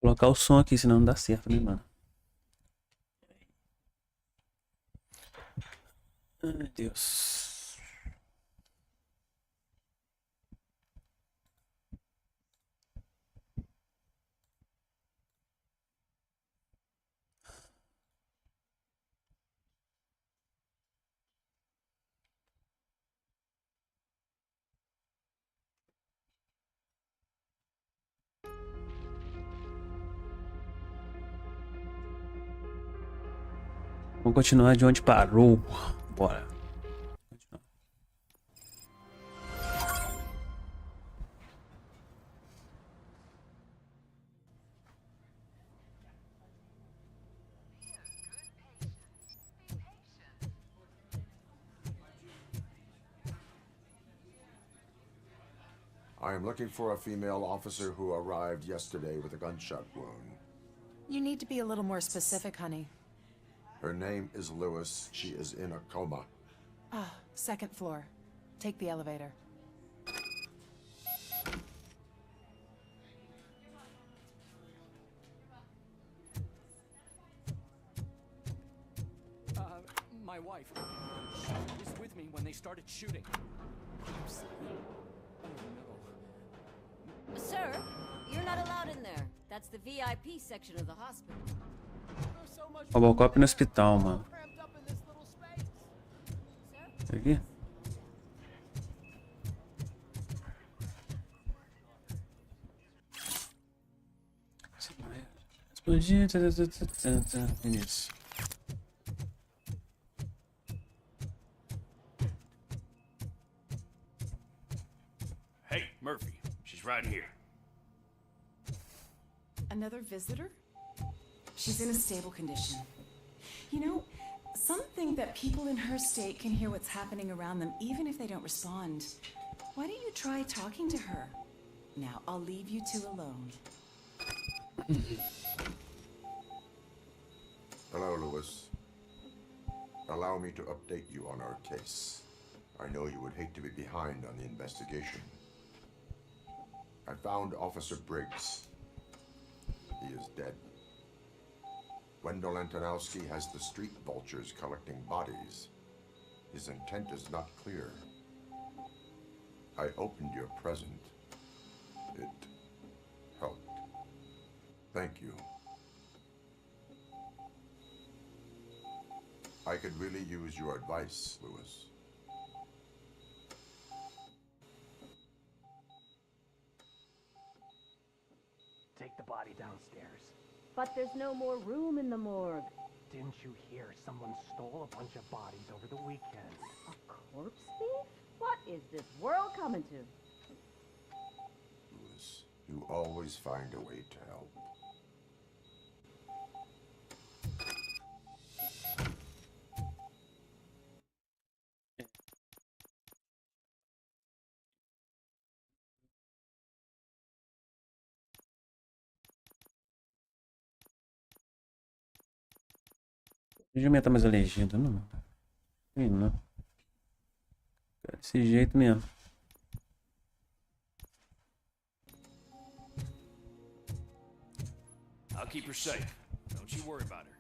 Colocar o som aqui, senão não dá certo, né, mano? Ai, Deus. Vamos continuar de onde parou. Bora. I am looking for a female officer who arrived yesterday with a gunshot wound. You need to be a little more specific, honey. Her name is Lewis. She is in a coma. Ah, second floor. Take the elevator. My wife. She was with me when they started shooting. Oh no. Sir, you're not allowed in there. That's the VIP section of the hospital. RoboCop no hospital, mano. Aqui? Explodir. Isso. Hey, Murphy. She's right here. Another visitor? She's in a stable condition. You know, some think that people in her state can hear what's happening around them even if they don't respond. Why don't you try talking to her? Now, I'll leave you two alone. Hello, Lewis. Allow me to update you on our case. I know you would hate to be behind on the investigation. I found Officer Briggs. He is dead. Wendell Antonowski has the street vultures collecting bodies. His intent is not clear. I opened your present. It helped. Thank you. I could really use your advice, Lewis. Take the body downstairs. But there's no more room in the morgue. Didn't you hear someone stole a bunch of bodies over the weekend? A corpse thief? What is this world coming to? Lewis, you always find a way to help. Deixa eu aumentar mais a legenda, não. Não. Desse jeito mesmo. I'll keep her safe. Don't you worry about her.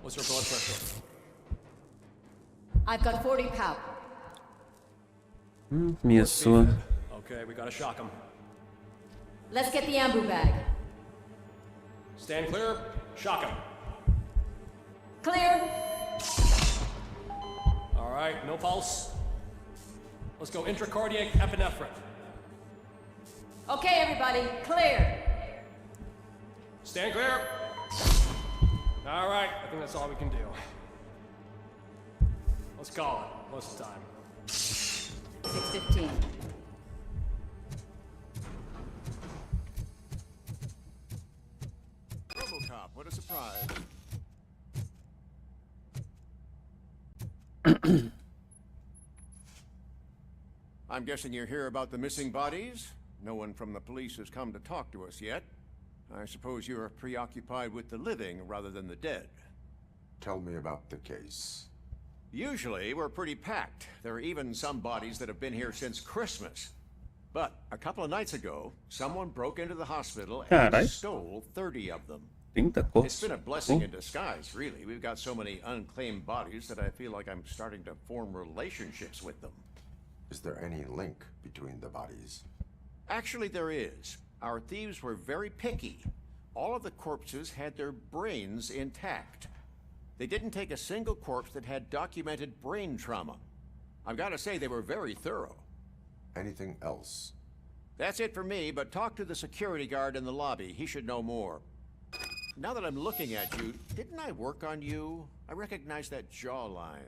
What's her blood pressure? I've got 40 power. Começou. Okay, we gotta shock him. Let's get the ambu bag. Stand clear. Shock him. Clear. All right, no pulse. Let's go intracardiac epinephrine. Okay, everybody, clear. Stand clear. All right, I think that's all we can do. Let's call it. What's the time? 6:15. RoboCop, what a surprise. I'm guessing you're here about the missing bodies? No one from the police has come to talk to us yet. I suppose you are preoccupied with the living rather than the dead. Tell me about the case. Usually, we're pretty packed. There are even some bodies that have been here since Christmas. But a couple of nights ago, someone broke into the hospital and Carai. stole 30 of them. 30 It's corpos. been a blessing in disguise, really. We've got so many unclaimed bodies that I feel like I'm starting to form relationships with them. Is there any link between the bodies? Actually, there is. Our thieves were very picky. All of the corpses had their brains intact. They didn't take a single corpse that had documented brain trauma. I've got to say, they were very thorough. Anything else? That's it for me, but talk to the security guard in the lobby. He should know more. Now that I'm looking at you, didn't I work on you? I recognize that jawline.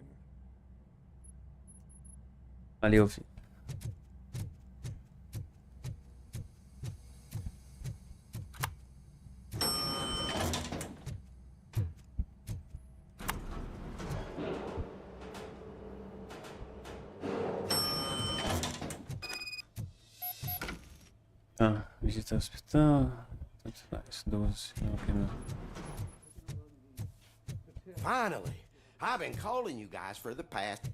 Valeu, filho. Tá, visita ao hospital. Tanto faz, 12. Ok, não. Finally! I've been calling you guys for the past.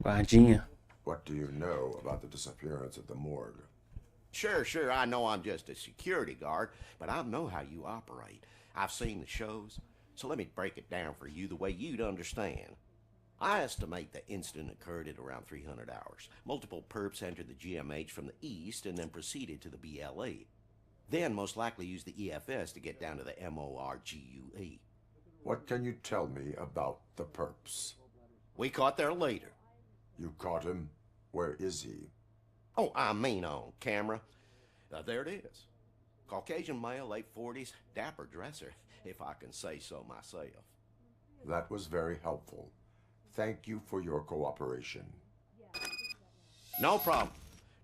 Guardinha. What do you know about the disappearance at the morgue? Sure, I know I'm just a security guard, but I know how you operate. I've seen the shows, so let me break it down for you the way you'd understand. I estimate the incident occurred at around 300 hours. Multiple perps entered the GMH from the east and then proceeded to the BLE. Then most likely used the EFS to get down to the MORGUE. What can you tell me about the perps? We caught their leader. You caught him? Where is he? Oh, I mean on camera. There it is. Caucasian male, late 40s, dapper dresser, if I can say so myself. That was very helpful. Thank you for your cooperation. No problem.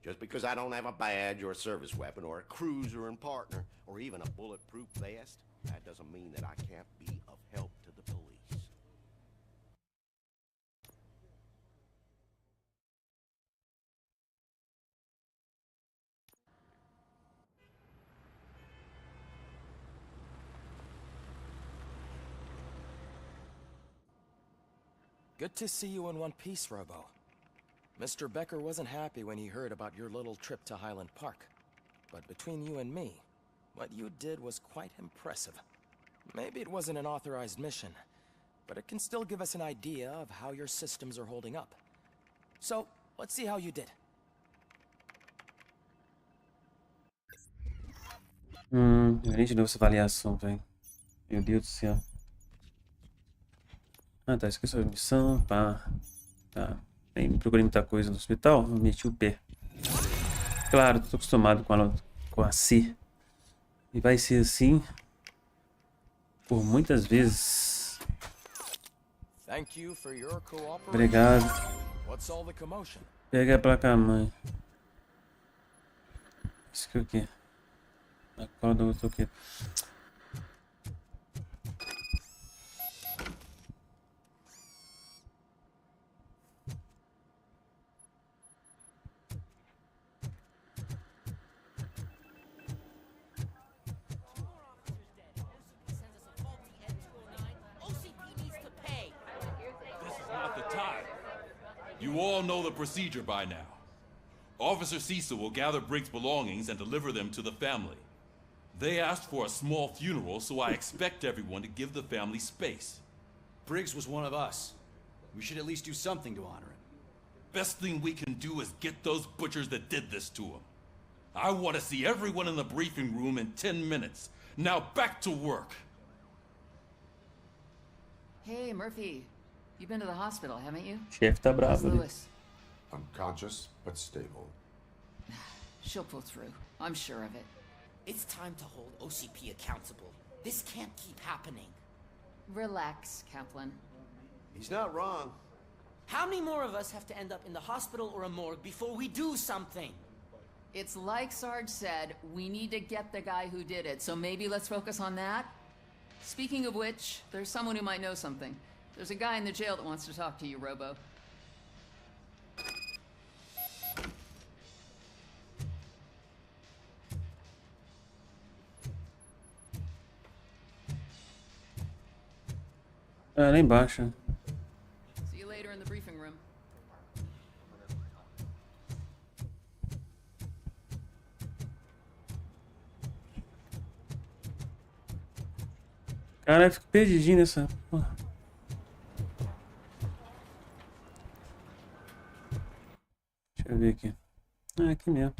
Just because I don't have a badge or a service weapon or a cruiser and partner or even a bulletproof vest, that doesn't mean that I can't be of help to the police. Good to see you in one piece, Robo. Mr. Becker wasn't happy when he heard about your little trip to Highland Park. But between you and me, what you did was quite impressive. Maybe it wasn't an authorized mission, but it can still give us an idea of how your systems are holding up. So, let's see how you did. Eu nem de novo essa avaliação, velho. Meu Deus do céu. Ah, tá. Esqueci a missão. Pá. Tá. Nem procurei muita coisa no hospital. Meti o pé. Claro, tô acostumado com a C. E vai ser assim por muitas vezes. Thank you for your cooperation. Obrigado. What's all the commotion? Pega a placa-mãe. Isso que é o quê? A cola do outro aqui. You all know the procedure by now. Officer Cecil will gather Briggs' belongings and deliver them to the family. They asked for a small funeral, so I expect everyone to give the family space. Briggs was one of us. We should at least do something to honor him. Best thing we can do is get those butchers that did this to him. I want to see everyone in the briefing room in 10 minutes. Now back to work. Hey, Murphy. You've been to the hospital, haven't you? Chefe tá How's bravo ali. Lewis? Unconscious, but stable. She'll pull through. I'm sure of it. It's time to hold OCP accountable. This can't keep happening. Relax, Kaplan. He's not wrong. How many more of us have to end up in the hospital or a morgue before we do something? It's like Sarge said, we need to get the guy who did it, so maybe let's focus on that? Speaking of which, there's someone who might know something. There's a guy in the jail that wants to talk to you, Robo. Ah, lá embaixo. See you later in the briefing room. Cara, eu fico perdidinho nessa. Porra. Deixa eu ver aqui. Ah, aqui mesmo.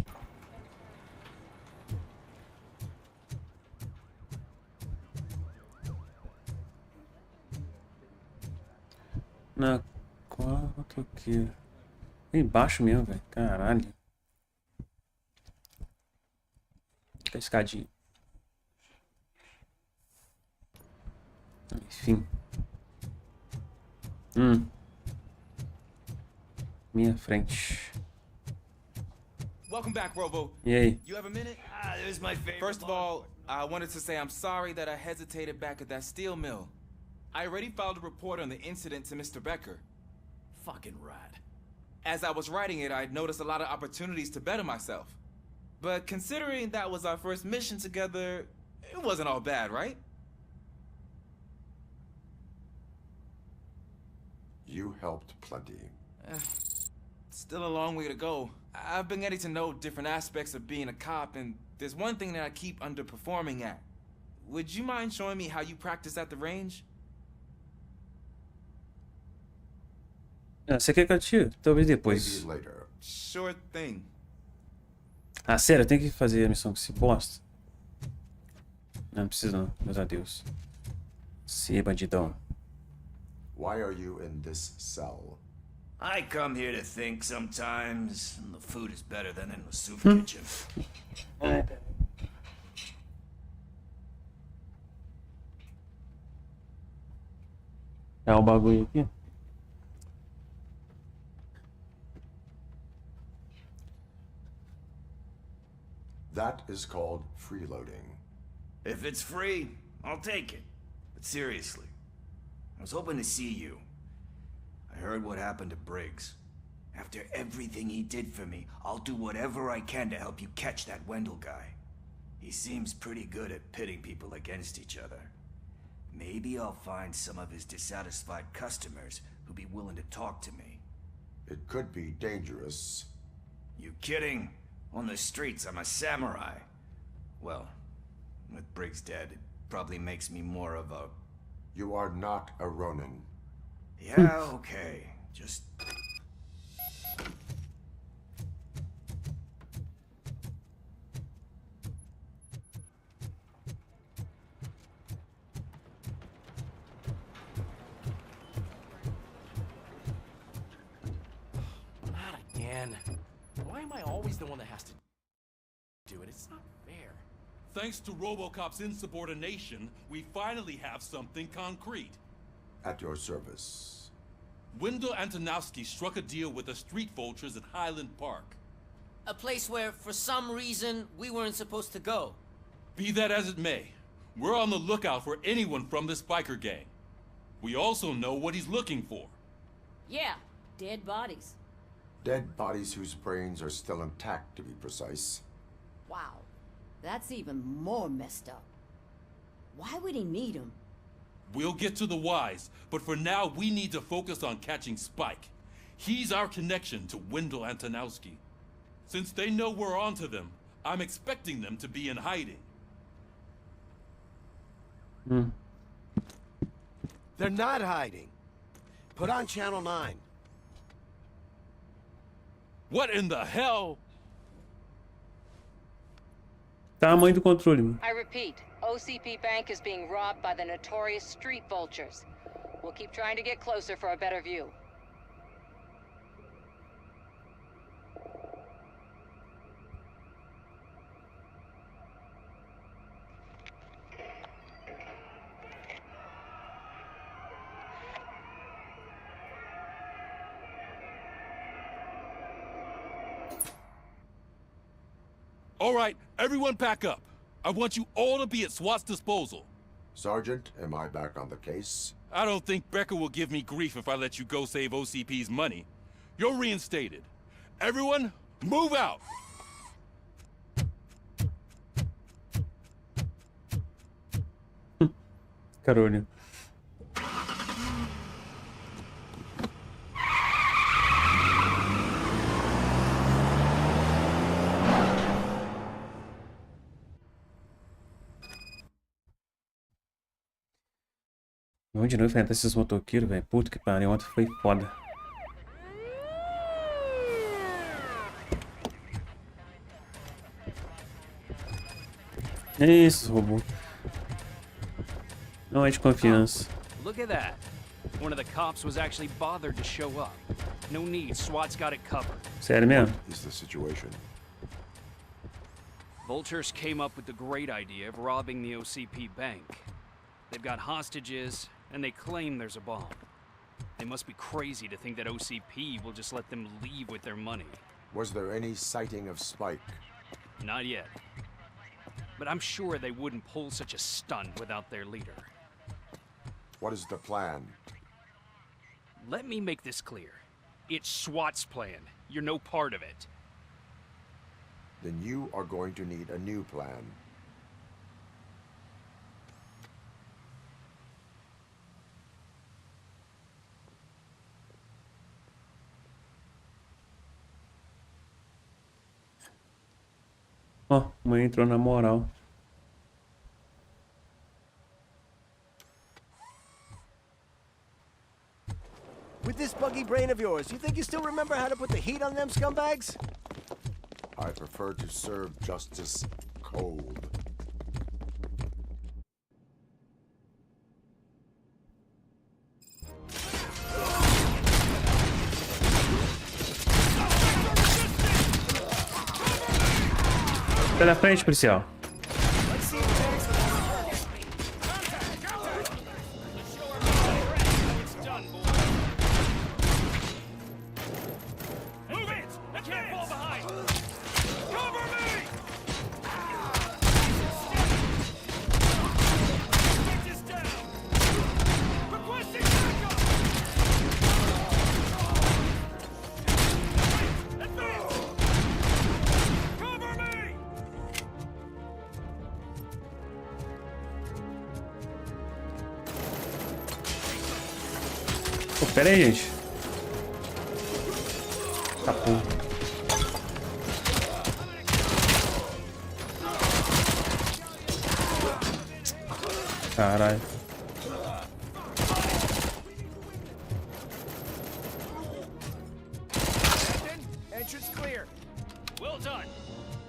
Na quarta aqui. É embaixo mesmo, velho. Caralho. Fica a escadinha. Enfim. Minha frente. Welcome back, Robo. E aí? You have a minute? It was my favorite. First of all, I wanted to say I'm sorry that I hesitated back at that steel mill. I already filed a report on the incident to Mr. Becker. Fucking rat. As I was writing it, I'd noticed a lot of opportunities to better myself. But considering that was our first mission together, it wasn't all bad, right? You helped plenty. Still a long way to go. I've been getting to know different aspects of being a cop, and there's one thing that I keep underperforming at. Would you mind showing me how you practice at the range? Ah, você quer que eu tire? Talvez depois. Maybe later. Sure thing. Ah, sério, eu tenho que fazer a missão com esse bosta? Não precisa não, meus adeus. Sim, bandidão. Why are you in this cell? I come here to think sometimes, and the food is better than in the soup kitchen. É o bagulho aqui. That is called freeloading. If it's free, I'll take it. But seriously, I was hoping to see you. I heard what happened to Briggs. After everything he did for me, I'll do whatever I can to help you catch that Wendell guy. He seems pretty good at pitting people against each other. Maybe I'll find some of his dissatisfied customers who'll be willing to talk to me. It could be dangerous. You kidding? On the streets, I'm a samurai. Well, with Briggs dead, it probably makes me more of a... You are not a Ronin. Yeah, okay. Just... Not again. Why am I always the one that has to do it? It's not fair. Thanks to RoboCop's insubordination, we finally have something concrete. At your service. Wendell Antonowski struck a deal with the street vultures at Highland Park. A place where, for some reason, we weren't supposed to go. Be that as it may, we're on the lookout for anyone from this biker gang. We also know what he's looking for. Yeah, dead bodies. Dead bodies whose brains are still intact, to be precise. Wow, that's even more messed up. Why would he need them? We'll get to the whys, but for now we need to focus on catching Spike. He's our connection to Wendell Antonowski. Since they know we're onto them, I'm expecting them to be in hiding. They're not hiding. Put on Channel 9. What in the hell? Tamanho do controle, mano. I repeat, OCP Bank is being robbed by the notorious street vultures. We'll keep trying to get closer for a better view. All right, everyone pack up. I want you all to be at SWAT's disposal. Sergeant, am I back on the case? I don't think Becker will give me grief if I let you go save OCP's money. You're reinstated. Everyone, move out! Carolho. Vamos de novo enfrentar esses motoqueiros, velho. Puta que pariu, ontem foi foda. É isso, robô. Não é de confiança. Look at that. One of the cops was actually bothered to show up. No need, SWAT's got it covered. Sério mesmo? What is the situation? Vultures came up with the great idea of robbing the OCP bank. They've got hostages, and they claim there's a bomb. They must be crazy to think that OCP will just let them leave with their money. Was there any sighting of Spike? Not yet. But I'm sure they wouldn't pull such a stunt without their leader. What is the plan? Let me make this clear. It's SWAT's plan. You're no part of it. Then you are going to need a new plan. Ó, mãe entrou na moral. With this buggy brain of yours, you think you still remember how to put the heat on them scumbags? I prefer to serve justice cold. Pela frente, policial. Pô, pera aí, gente. Tá porra. Caralho. Entrance clear. Well done.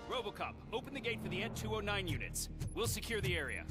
RoboCop, open the gate for the Ed-209 units. We'll secure the area.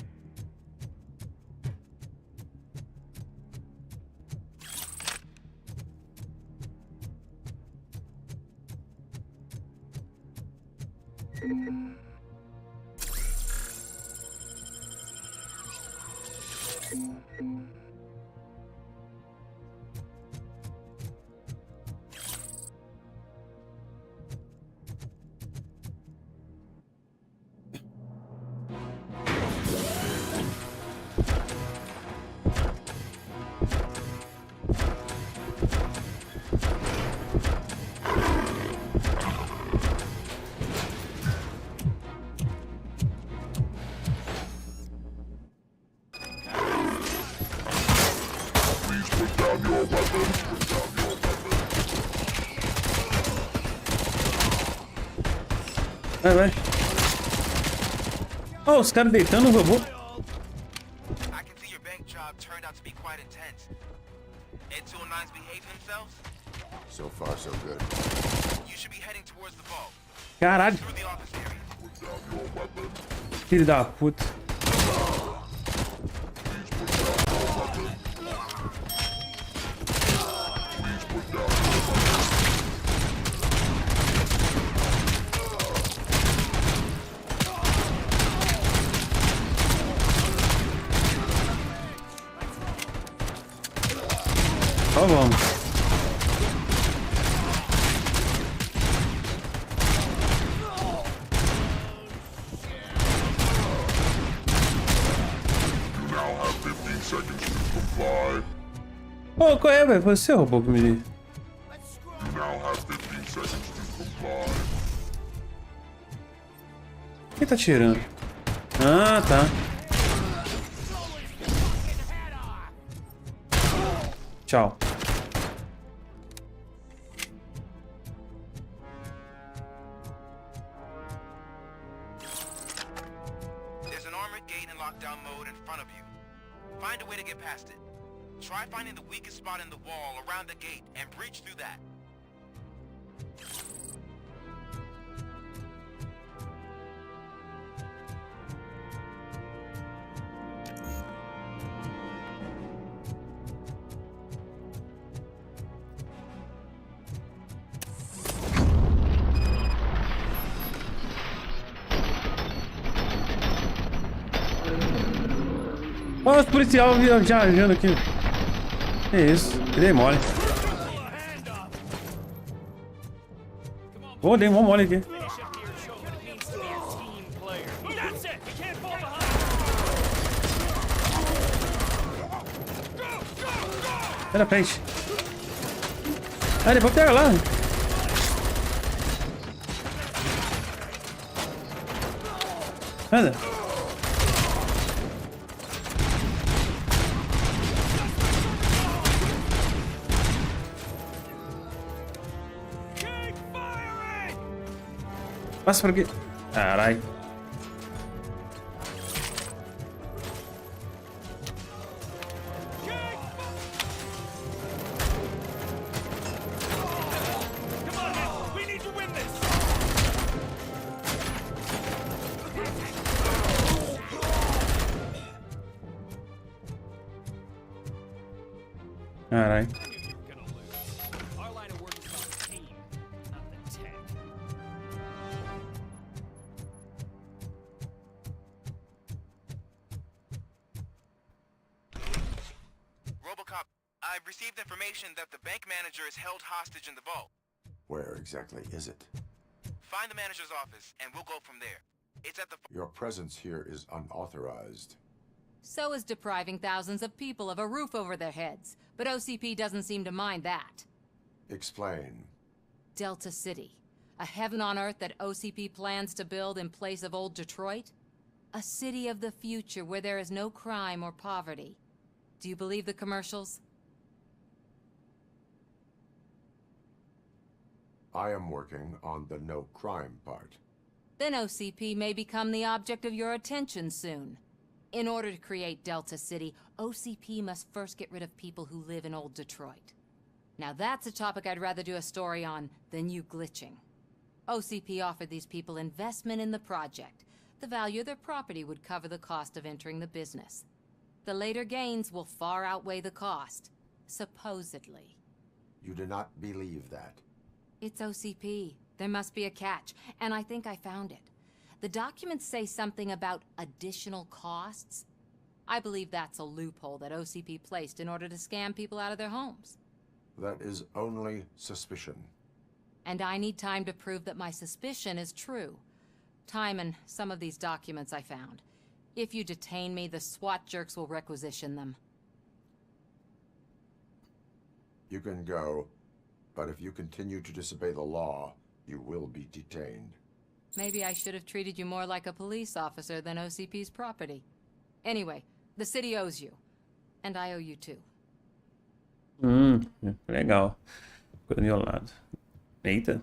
Vai, vai. Oh, os caras deitando o robô. I can see your bank job turned out to be quite intense. Ed-209's behave themselves? So far, so good. You should be heading towards the vault. Caralho. Through the office area. Filho da puta. Ó, vamos. Ô, qual é, velho? Você é o robô que me... Quem tá tirando? Ah, tá. Tchau. There's an armored gate in lockdown mode in front of you. Find a way to get past it. Try finding the weakest spot in the wall around the gate and breach through that. Olha os policiais viajando aqui. Que isso? Que dei mole. Pô, dei mó mole aqui. Sai da frente. Ah, depois pega lá. Anda. Passa por aqui. Caralho. Caralho. RoboCop, I've received information that the bank manager is held hostage in the vault. Where exactly is it? Find the manager's office, and we'll go from there. It's at the... Your presence here is unauthorized. So is depriving thousands of people of a roof over their heads. But OCP doesn't seem to mind that. Explain. Delta City. A heaven on earth that OCP plans to build in place of old Detroit? A city of the future where there is no crime or poverty. Do you believe the commercials? I am working on the no crime part. Then OCP may become the object of your attention soon. In order to create Delta City, OCP must first get rid of people who live in old Detroit. Now that's a topic I'd rather do a story on than you glitching. OCP offered these people investment in the project. The value of their property would cover the cost of entering the business. The later gains will far outweigh the cost, supposedly. You do not believe that. It's OCP. There must be a catch, and I think I found it. The documents say something about additional costs. I believe that's a loophole that OCP placed in order to scam people out of their homes. That is only suspicion. And I need time to prove that my suspicion is true. Time and some of these documents I found. If you detain me, the SWAT jerks will requisition them. You can go, but if you continue to disobey the law, you will be detained. Maybe I should have treated you more like a police officer than OCP's property. Anyway, the city owes you. And I owe you too. Legal. Ficou do meu lado. Eita.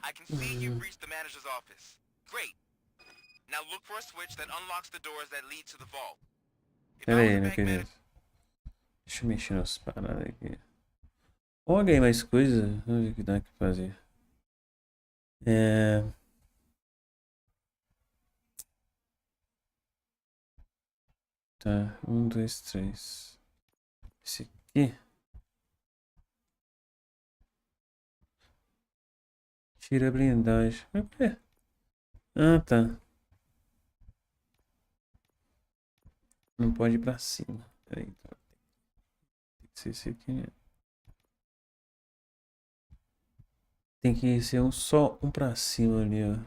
I can see you've reached the manager's office. Great. Now look for a switch that unlocks the doors that lead to the vault. Pera aí, meu querido. Deixa eu mexer nas paradas aqui. Olha aí mais coisa. Vamos ver o que dá pra fazer. Tá, 1, 2, 3. Esse aqui. Tira a blindagem. Ah, tá. Não pode ir pra cima. Peraí, então. Tem que ser esse aqui mesmo. Tem que ser só um pra cima ali, ó.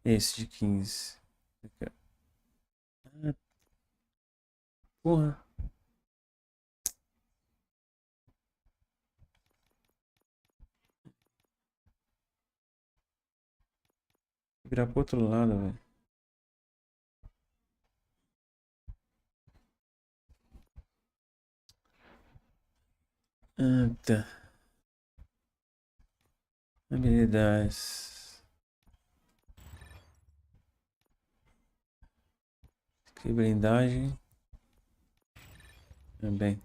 Esse de 15. Aqui, ó. Ah, porra. Virar pro outro lado, velho. Ah, tá. Habilidades. Que blindagem. Também.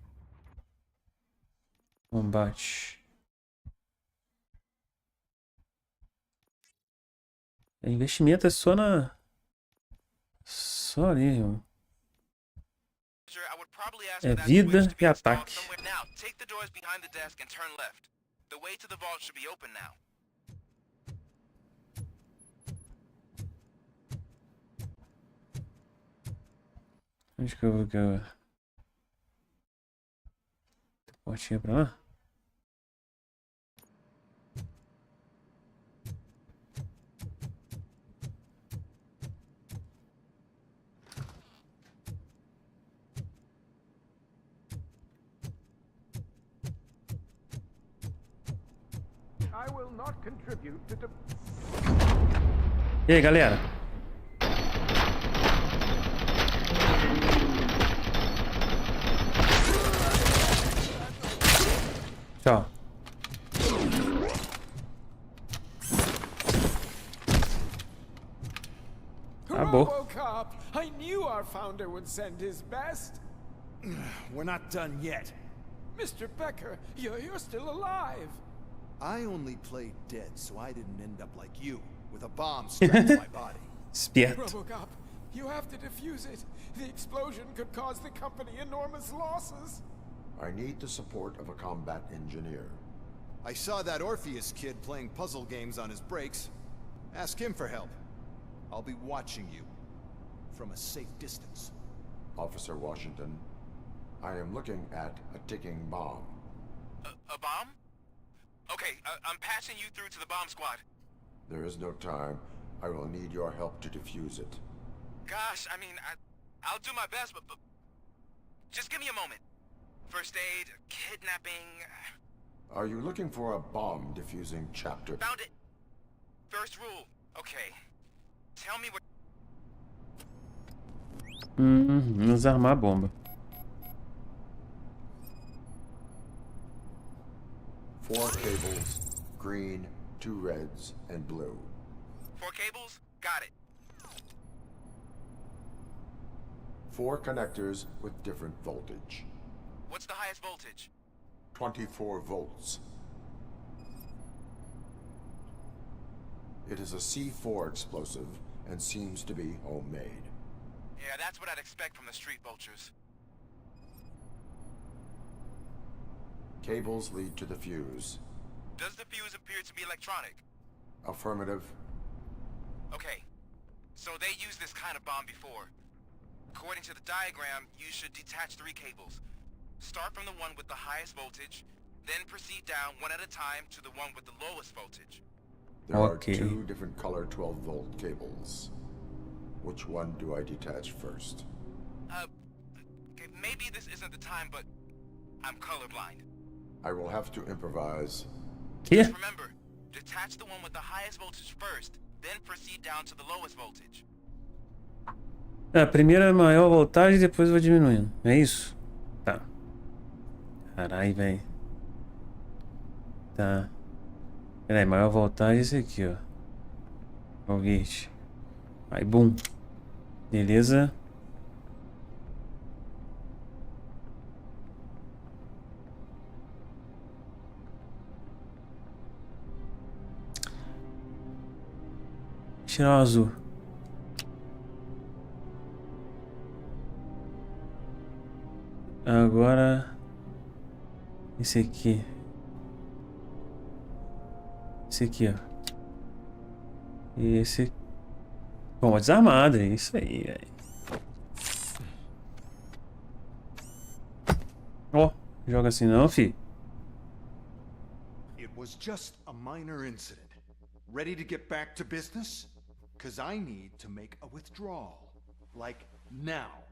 Combate. Investimento é só na... Só ali, irmão. É vida e ataque. Now, take the doors behind the desk and turn left. The way to the vault should be open now. Onde que eu vou agora? Portinha pra lá? I will not contribute to the... E aí, galera? Tchau. Acabou. RoboCop! I knew our founder would send his best. We're not done yet. Mr. Becker, you're still alive. I only played dead so I didn't end up like you, with a bomb strapped to my body. Esperto. RoboCop, you have to defuse it. The explosion could cause the company enormous losses. I need the support of a combat engineer. I saw that Orpheus kid playing puzzle games on his breaks. Ask him for help. I'll be watching you from a safe distance. Officer Washington, I am looking at a ticking bomb. A bomb? Okay, I'm passing you through to the bomb squad. There is no time. I will need your help to defuse it. Gosh, I mean, I'll do my best, but just give me a moment. First aid, kidnapping... Are you looking for a bomb defusing chapter? Found it! First rule. Okay. Tell me what... Desarmar a bomba. 4 cables, green, 2 reds, and blue. 4 cables? Got it. 4 connectors with different voltage. What's the highest voltage? 24 volts. It is a C4 explosive and seems to be homemade. Yeah, that's what I'd expect from the street vultures. Cables lead to the fuse. Does the fuse appear to be electronic? Affirmative. Okay. So they used this kind of bomb before. According to the diagram, you should detach 3 cables. Start from the one with the highest voltage, then proceed down one at a time to the one with the lowest voltage. There are 2 different color 12-volt cables. Which one do I detach first? Okay, maybe this isn't the time, but I'm colorblind. I will have to improvise. Just remember, detach the one with the highest voltage first, then proceed down to the lowest voltage. Primeiro é maior voltagem, depois vou diminuindo. É isso? Tá. Carai, velho. Tá. Peraí, maior voltagem é esse aqui, ó. Foguete. Aí, bum. Beleza. Tirar o azul. Agora esse aqui. Esse aqui, ó. E esse. Bom, desarmado, é isso aí, velho. Ó, joga assim não, fi. It was just a minor incident. Ready to get back to business? 'Cause I need to make a withdrawal. Like now.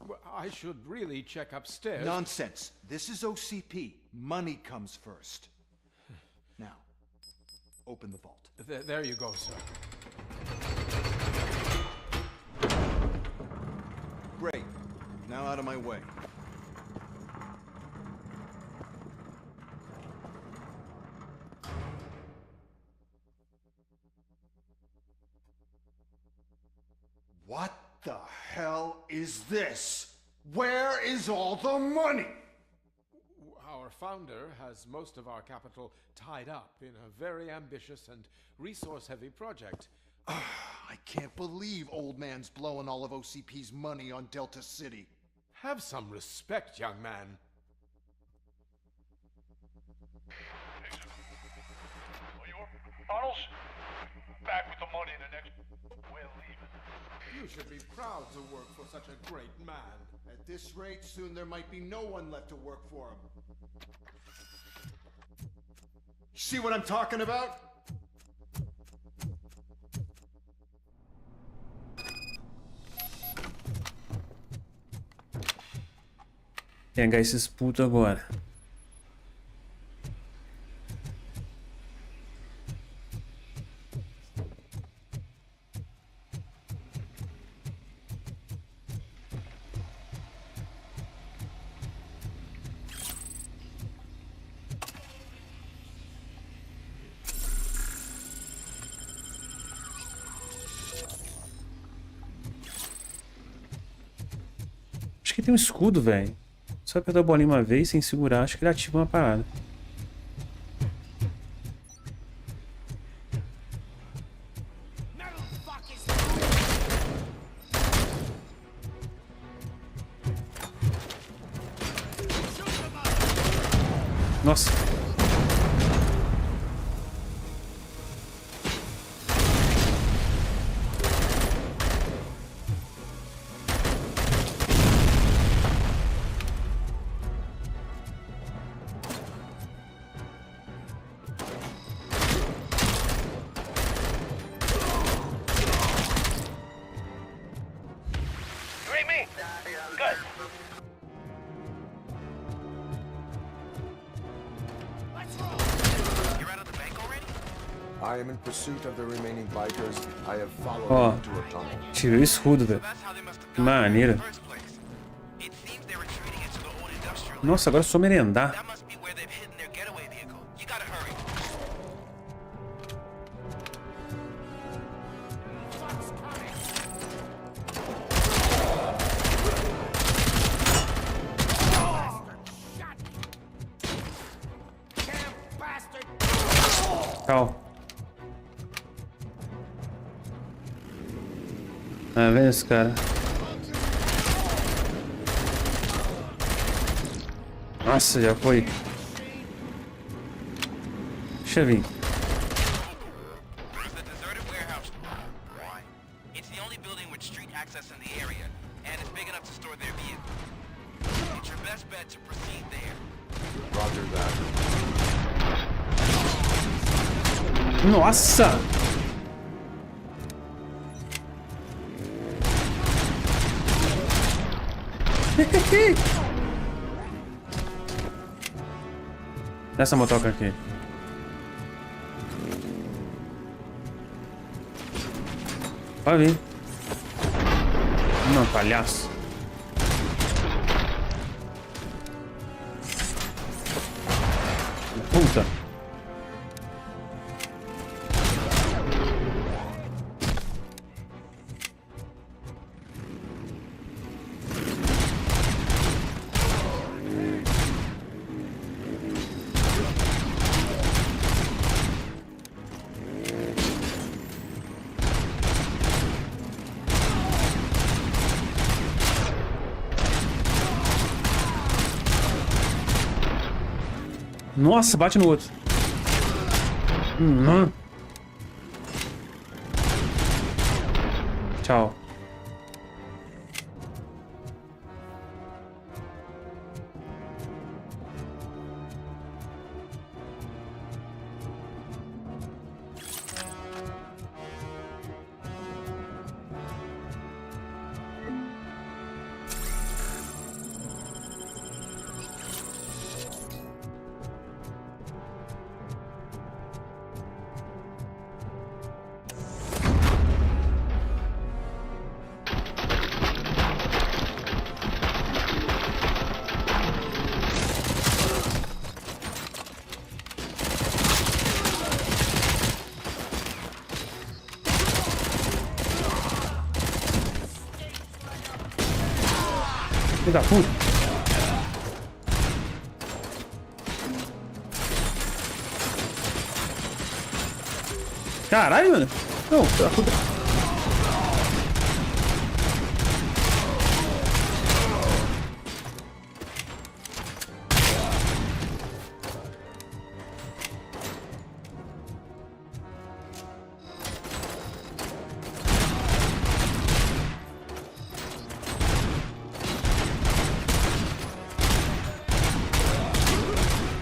Well, I should really check upstairs. Nonsense. This is OCP. Money comes first. Now, open the vault. There you go, sir. Great. Now out of my way. the hell is this? Where is all the money? Our founder has most of our capital tied up in a very ambitious and resource-heavy project. I can't believe old man's blowing all of OCP's money on Delta City. Have some respect, young man. Bottles? Back with the money in the next... We're leaving. You should be proud to work for such a great man. At this rate, soon there might be no one left to work for him. See what I'm talking about? Pegar esses putos agora. Acho que tem um escudo, velho. Só apertar a bolinha uma vez sem segurar, acho que ele ativa uma parada. Nossa. I am in pursuit of the remaining bikers. I have followed Ó, them to a tunnel. tirou o escudo, velho. Que maneira. Nossa, agora é só merendar. Tchau. Ah, vem esse cara. Nossa, já foi. Deixa eu vir. Nossa! Essa motoca aqui. Pode vir. Não, palhaço. Puta. Nossa, bate no outro. Tchau. Filho da puta. Caralho, mano. Não, filho da puta.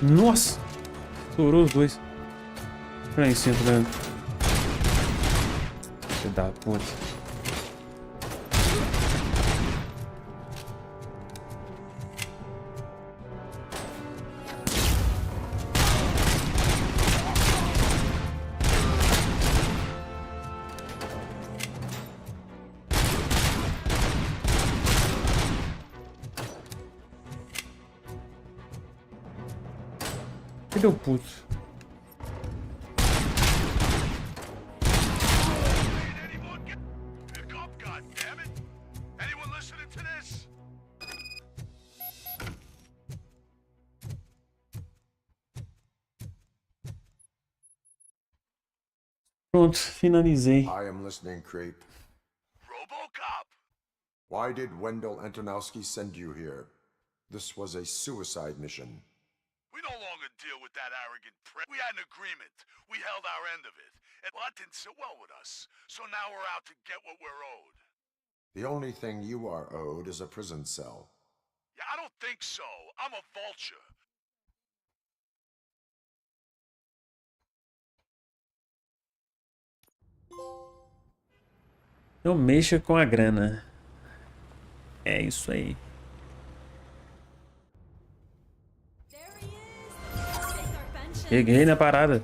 Nossa! Estourou os dois. Pra em cima, né? Filho da puta. Cadê o puto? Pronto, finalizei. I am listening, creep. RoboCop! Why did Wendell Antonowski send you here? This was a suicide mission. We no longer deal with that arrogant prick. We had an agreement. We held our end of it. And well, that didn't sit well with us. So now we're out to get what we're owed. The only thing you are owed is a prison cell. Yeah, I don't think so. I'm a vulture. Não mexa com a grana. É isso aí. Cheguei na parada.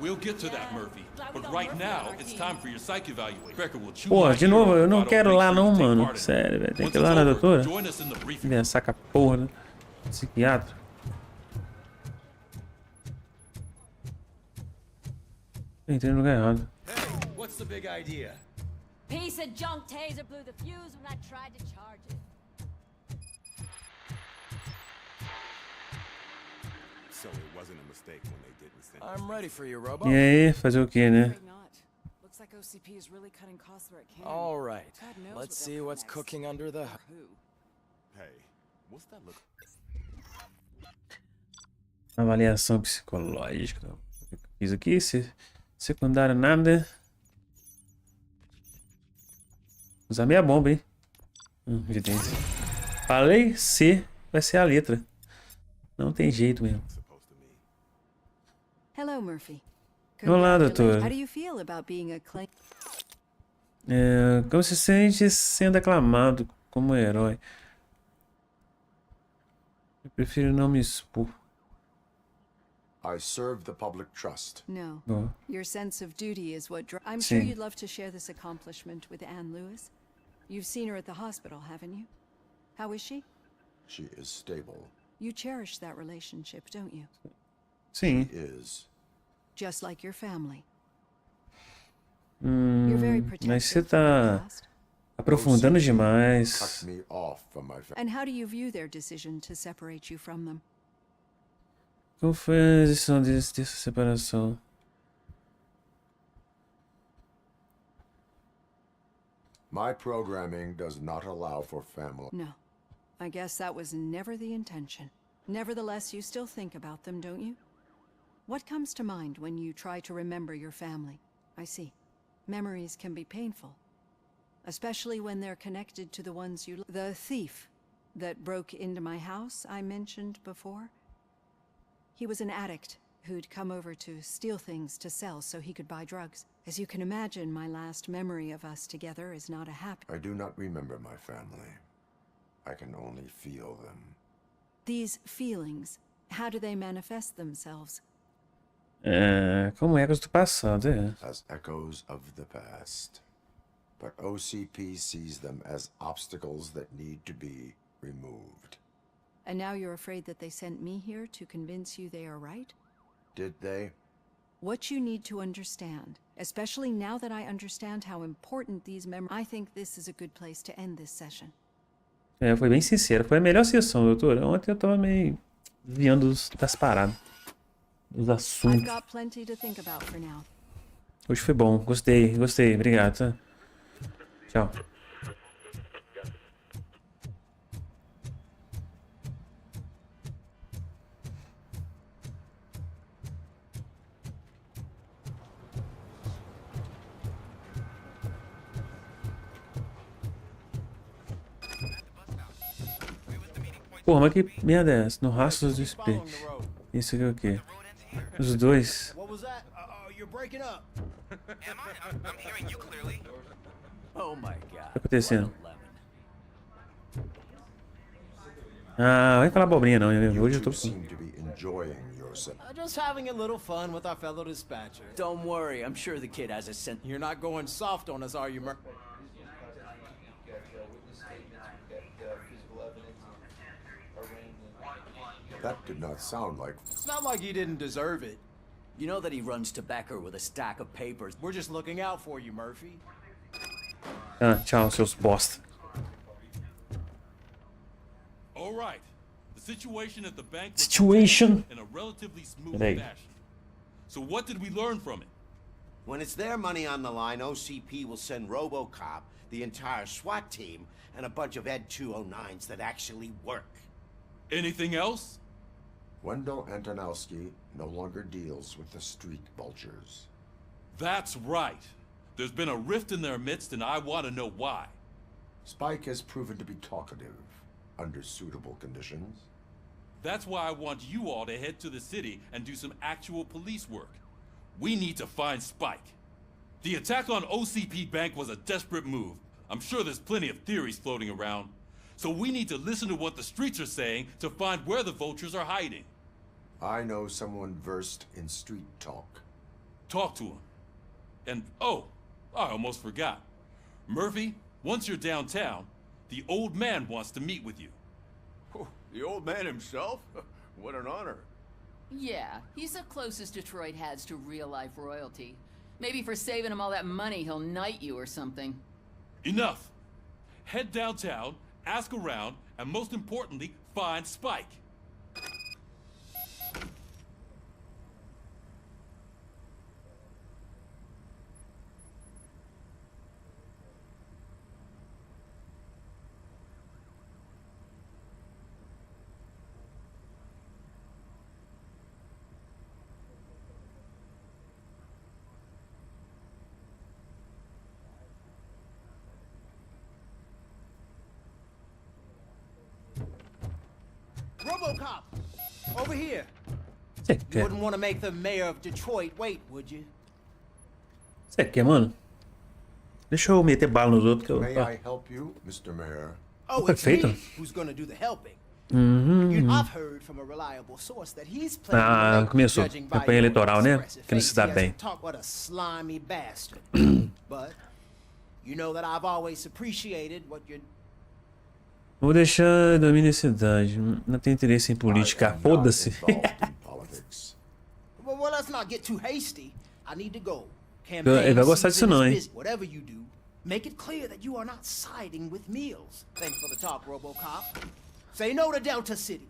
We'll get to that, Murphy. But right now, it's time for your psych evaluation. Becker will chew Porra, my de ear novo, eu off não if I quero don't lá make sure não, you take mano. part in it. Sério, velho. Tem Once que ir it's lá na over, doutora. join us in the briefing. Minha saca porra, né? Psiquiatra. Entrei no lugar errado. What's the big idea? Piece of junk taser blew the fuse when I tried to charge it. So it wasn't a mistake when they didn't send I'm ready for you, Robo. E aí, fazer o que, né? Looks like OCP is really cutting costs where it can. All right. God knows Let's what see they'll what's next. cooking under the... Hey, what's that look? Avaliação psicológica. Fiz aqui, secundário nada. Usar minha bomba, hein? Evidência. Falei, C vai ser a letra. Não tem jeito mesmo. Hello, Murphy. Olá, doutor. How do you feel about being a claim? Como se sente sendo aclamado como herói? Eu prefiro não me expor. I serve the public trust. No. Bom. Your sense of duty is what I'm Sim. sure you'd love to share this accomplishment with Anne Lewis. You've seen her at the hospital, haven't you? How is she? She is stable. You cherish that relationship, don't you? Sim. She is. Just like your family. You're very Mas você protective of your tá past. aprofundando Cut demais. me off from my family. And how do you view their decision to separate you from them? Qual foi a decisão dessa separação? My programming does not allow for family. No. I guess that was never the intention. Nevertheless, you still think about them, don't you? What comes to mind when you try to remember your family? I see. Memories can be painful. Especially when they're connected to the ones you... The thief that broke into my house I mentioned before? He was an addict who'd come over to steal things to sell so he could buy drugs. As you can imagine, my last memory of us together is not a happy... I do not remember my family. I can only feel them. These feelings, how do they manifest themselves? Como ecos do passado, é. As echoes of the past. But OCP sees them as obstacles that need to be removed. And now you're afraid that they sent me here to convince you they are right? Did they? What you need to understand, especially now that I understand how important these memories. I think this is a good place to end this session. É, foi bem sincero. Foi a melhor sessão, doutora. Ontem eu tava meio desviando das paradas. Dos I've assuntos. got plenty to think about for now. Hoje foi bom. Gostei, gostei. Obrigado, tá? Tchau. Porra, mas que merda é essa? No rastro do espelho. Isso aqui é o quê? Os dois. What was that? You're breaking up. Am I? I'm hearing you clearly. Oh my O que god. tá acontecendo? Ah, vai falar abobrinha não. Hoje eu tô... Seem to be enjoying yourself. Just having a little fun with our fellow dispatcher. Don't worry, I'm sure the kid has a sense. You're not going soft on us, are you, Mer? That did not sound like... It's not like he didn't deserve it. You know that he runs to Becker with a stack of papers. We're just looking out for you, Murphy. Ah, tchau, seus bosta. All right. The situation at the bank was Situation? in a relatively smooth Peraí. fashion. So what did we learn from it? When it's their money on the line, OCP will send RoboCop, the entire SWAT team, and a bunch of Ed 209s that actually work. Anything else? Wendell Antonowski no longer deals with the street vultures. That's right. There's been a rift in their midst, and I want to know why. Spike has proven to be talkative under suitable conditions. That's why I want you all to head to the city and do some actual police work. We need to find Spike. The attack on OCP Bank was a desperate move. I'm sure there's plenty of theories floating around. So we need to listen to what the streets are saying to find where the vultures are hiding. I know someone versed in street talk. Talk to him. And, oh, I almost forgot. Murphy, once you're downtown, the old man wants to meet with you. The old man himself? What an honor. Yeah, he's the closest Detroit has to real-life royalty. Maybe for saving him all that money, he'll knight you or something. Enough. Head downtown, ask around, and most importantly, find Spike. RoboCop! Over here! Você You quer? wouldn't want to make the mayor of Detroit wait, would you? Você quer, mano? Deixa eu meter bala nos outros que eu... May I help you, Mr. Mayor? Oh, it's Perfeito. me who's gonna do the helping. Uhum. I've heard from a reliable source that he's planning to Ah, make, começou. judging by Campanha your eleitoral, né? expressive Querendo face, se dar he has bem. to talk what a slimy bastard. But you know that I've always appreciated what you're. Vou deixar domínio a cidade. Não tem interesse em política. Foda-se. Well, let's not get too hasty. I need to go. Ele vai gostar disso não, hein? Busy. Whatever you do, make it clear that you are not siding with Meals. Thanks for the talk, RoboCop. Say no to Delta City.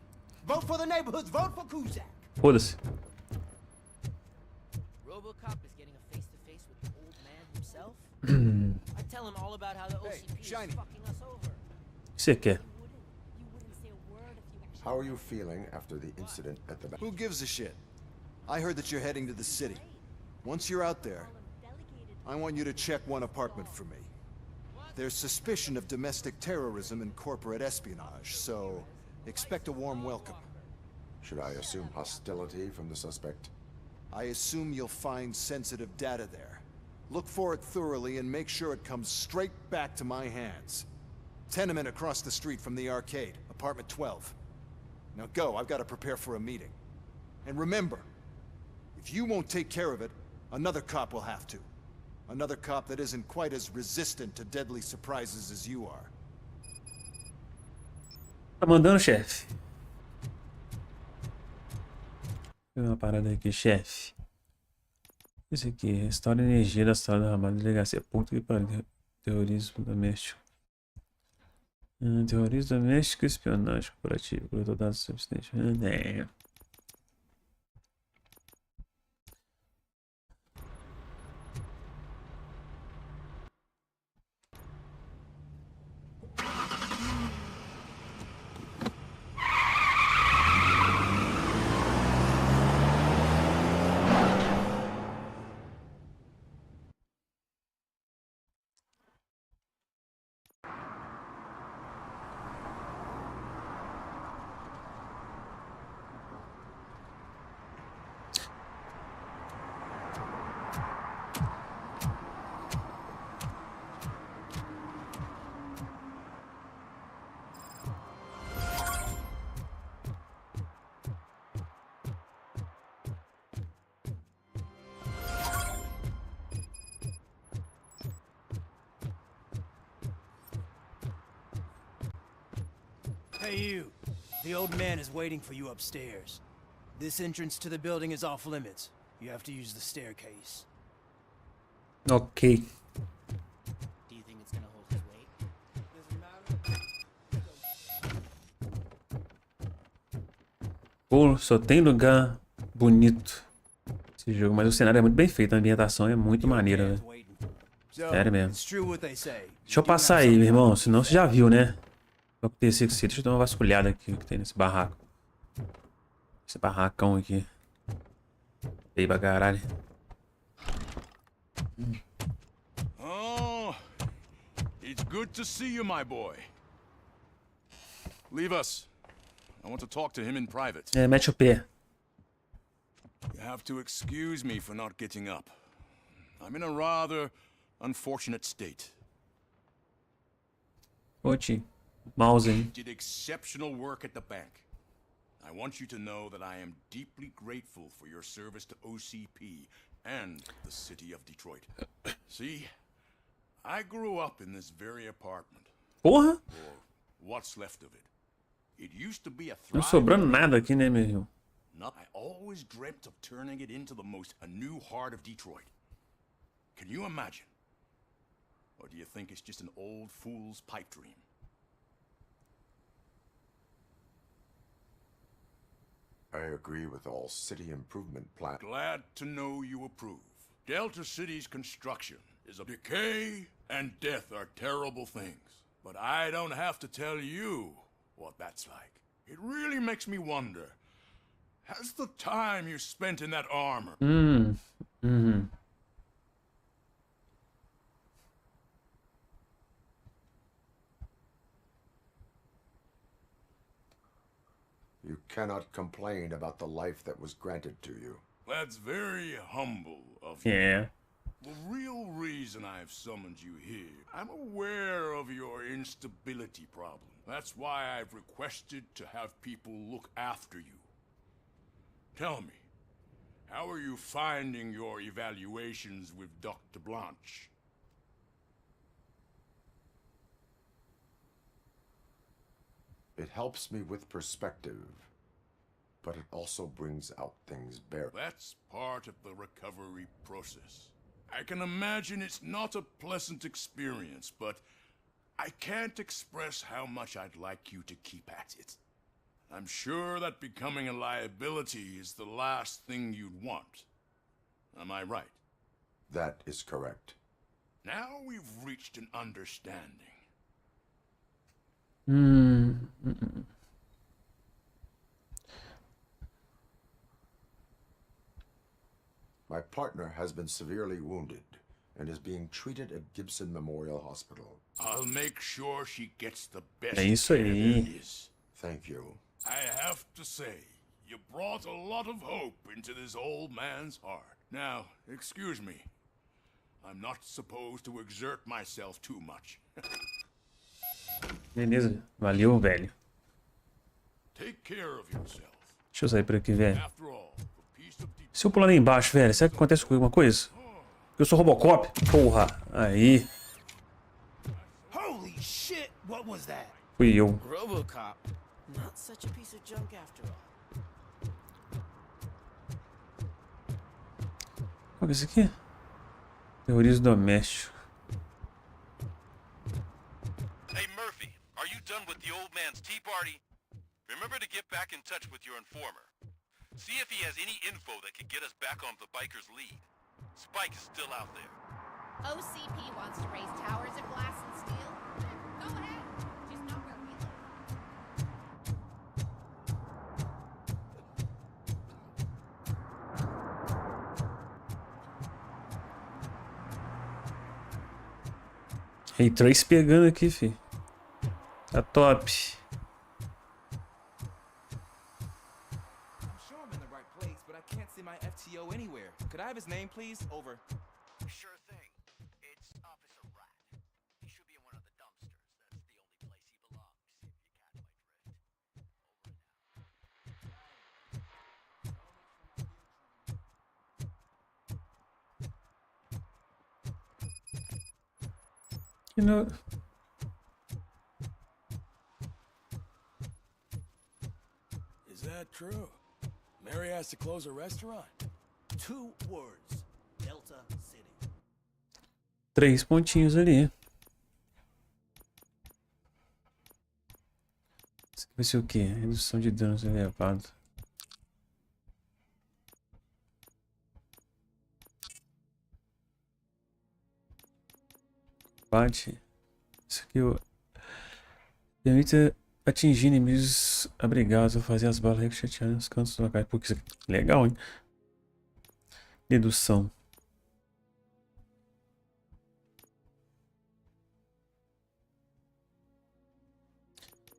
Vote for the neighborhoods. Vote for Kuzak. Foda-se. RoboCop is getting a face-to-face with the old man himself. I tell him all about how the OCP is fucking us over. O que você quer? How are you feeling after the incident at the bank? Who gives a shit? I heard that you're heading to the city. Once you're out there, I want you to check one apartment for me. There's suspicion of domestic terrorism and corporate espionage, so expect a warm welcome. Should I assume hostility from the suspect? I assume you'll find sensitive data there. Look for it thoroughly and make sure it comes straight back to my hands. Tenement across the street from the arcade, apartment 12. Now go, I've got to prepare for a meeting. And remember, if you won't take care of it, another cop will have to. Another cop that isn't quite as resistant to deadly surprises as you are. Tá mandando, chefe. Tem uma parada aqui, chefe. Esse aqui, restaura a energia da sala derramada da delegacia. Puta que pariu. Terrorismo doméstico. Terrorismo doméstico e espionagem corporativa. Coletou dados subsistentes. É. Hey, you. The old man is waiting for you upstairs. This entrance to the building is off limits. You have to use the staircase. Ok. Do you think it's gonna hold his weight? Pô, só tem lugar bonito esse jogo, mas o cenário é muito bem feito, a ambientação é muito maneira, velho. Sério mesmo. Deixa eu passar aí, meu irmão, senão você já viu, né? Vai acontecer com você. Deixa eu dar uma vasculhada aqui que tem nesse barraco. Esse barracão aqui. Ei, pra caralho. Oh, it's good to see you, my boy. Leave us. I want to talk to him in private. É, mete o pé. You have to excuse me for not getting up. I'm in a rather unfortunate state. Oxi. Mouse, hein? You did exceptional work at the bank. I want you to know that I am deeply grateful for your service to OCP and the city of Detroit. See, I grew up in this very apartment. Porra! Or what's left of it. It used to be a Não sobrando nada aqui, né, meu irmão? I always dreamt of turning it into a new heart of Detroit. Can you imagine? Or do you think it's just an old fool's pipe dream? I agree with all city improvement plans. Glad to know you approve. Delta City's construction is a decay and death are terrible things. But I don't have to tell you what that's like. It really makes me wonder, has the time you spent in that armor... You cannot complain about the life that was granted to you. That's very humble of you. Yeah. The real reason I've summoned you here, I'm aware of your instability problem. That's why I've requested to have people look after you. Tell me, how are you finding your evaluations with Dr. Blanche? It helps me with perspective, but it also brings out things bare. That's part of the recovery process. I can imagine it's not a pleasant experience, but I can't express how much I'd like you to keep at it. I'm sure that becoming a liability is the last thing you'd want. Am I right? That is correct. Now we've reached an understanding. My partner has been severely wounded and is being treated at Gibson Memorial Hospital. I'll make sure she gets the best É isso care aí. there is. Thank you. I have to say, you brought a lot of hope into this old man's heart. Now, excuse me. I'm not supposed to exert myself too much. Beleza. Valeu, velho. Take care of yourself. Deixa eu sair por aqui, velho. After all, Se eu pular lá embaixo, velho, será que acontece comigo alguma coisa? Eu sou RoboCop? Porra. Aí. Holy shit! What was that? Fui eu. RoboCop. Not such a piece of junk after all. Qual que é isso aqui? Terrorismo doméstico. Hey Murphy, are you done with the old man's tea party? Remember to get back in touch with your informer. See if he has any info that could get us back on the biker's lead. Spike is still out there. OCP wants to raise towers of glass and steel? Go ahead. Just not where we live. Ray Trace pegando aqui, fi. Tá top. I'm sure I'm in the right place, but I can't see my FTO anywhere. Could I have his name, please? Over. Sure thing. It's Officer Rat. He should be in one of the dumpsters. That's the only place he belongs, if you catch my drift. You know. Is that true? Mary has to close a restaurant? 2 words. Delta City. 3 pontinhos ali. Isso aqui vai ser o quê? Redução de danos elevado. Combate. Isso aqui permite atingir inimigos abrigados ou fazer as balas ricochetearem nos cantos do local. Pô, isso aqui é legal, hein? Dedução.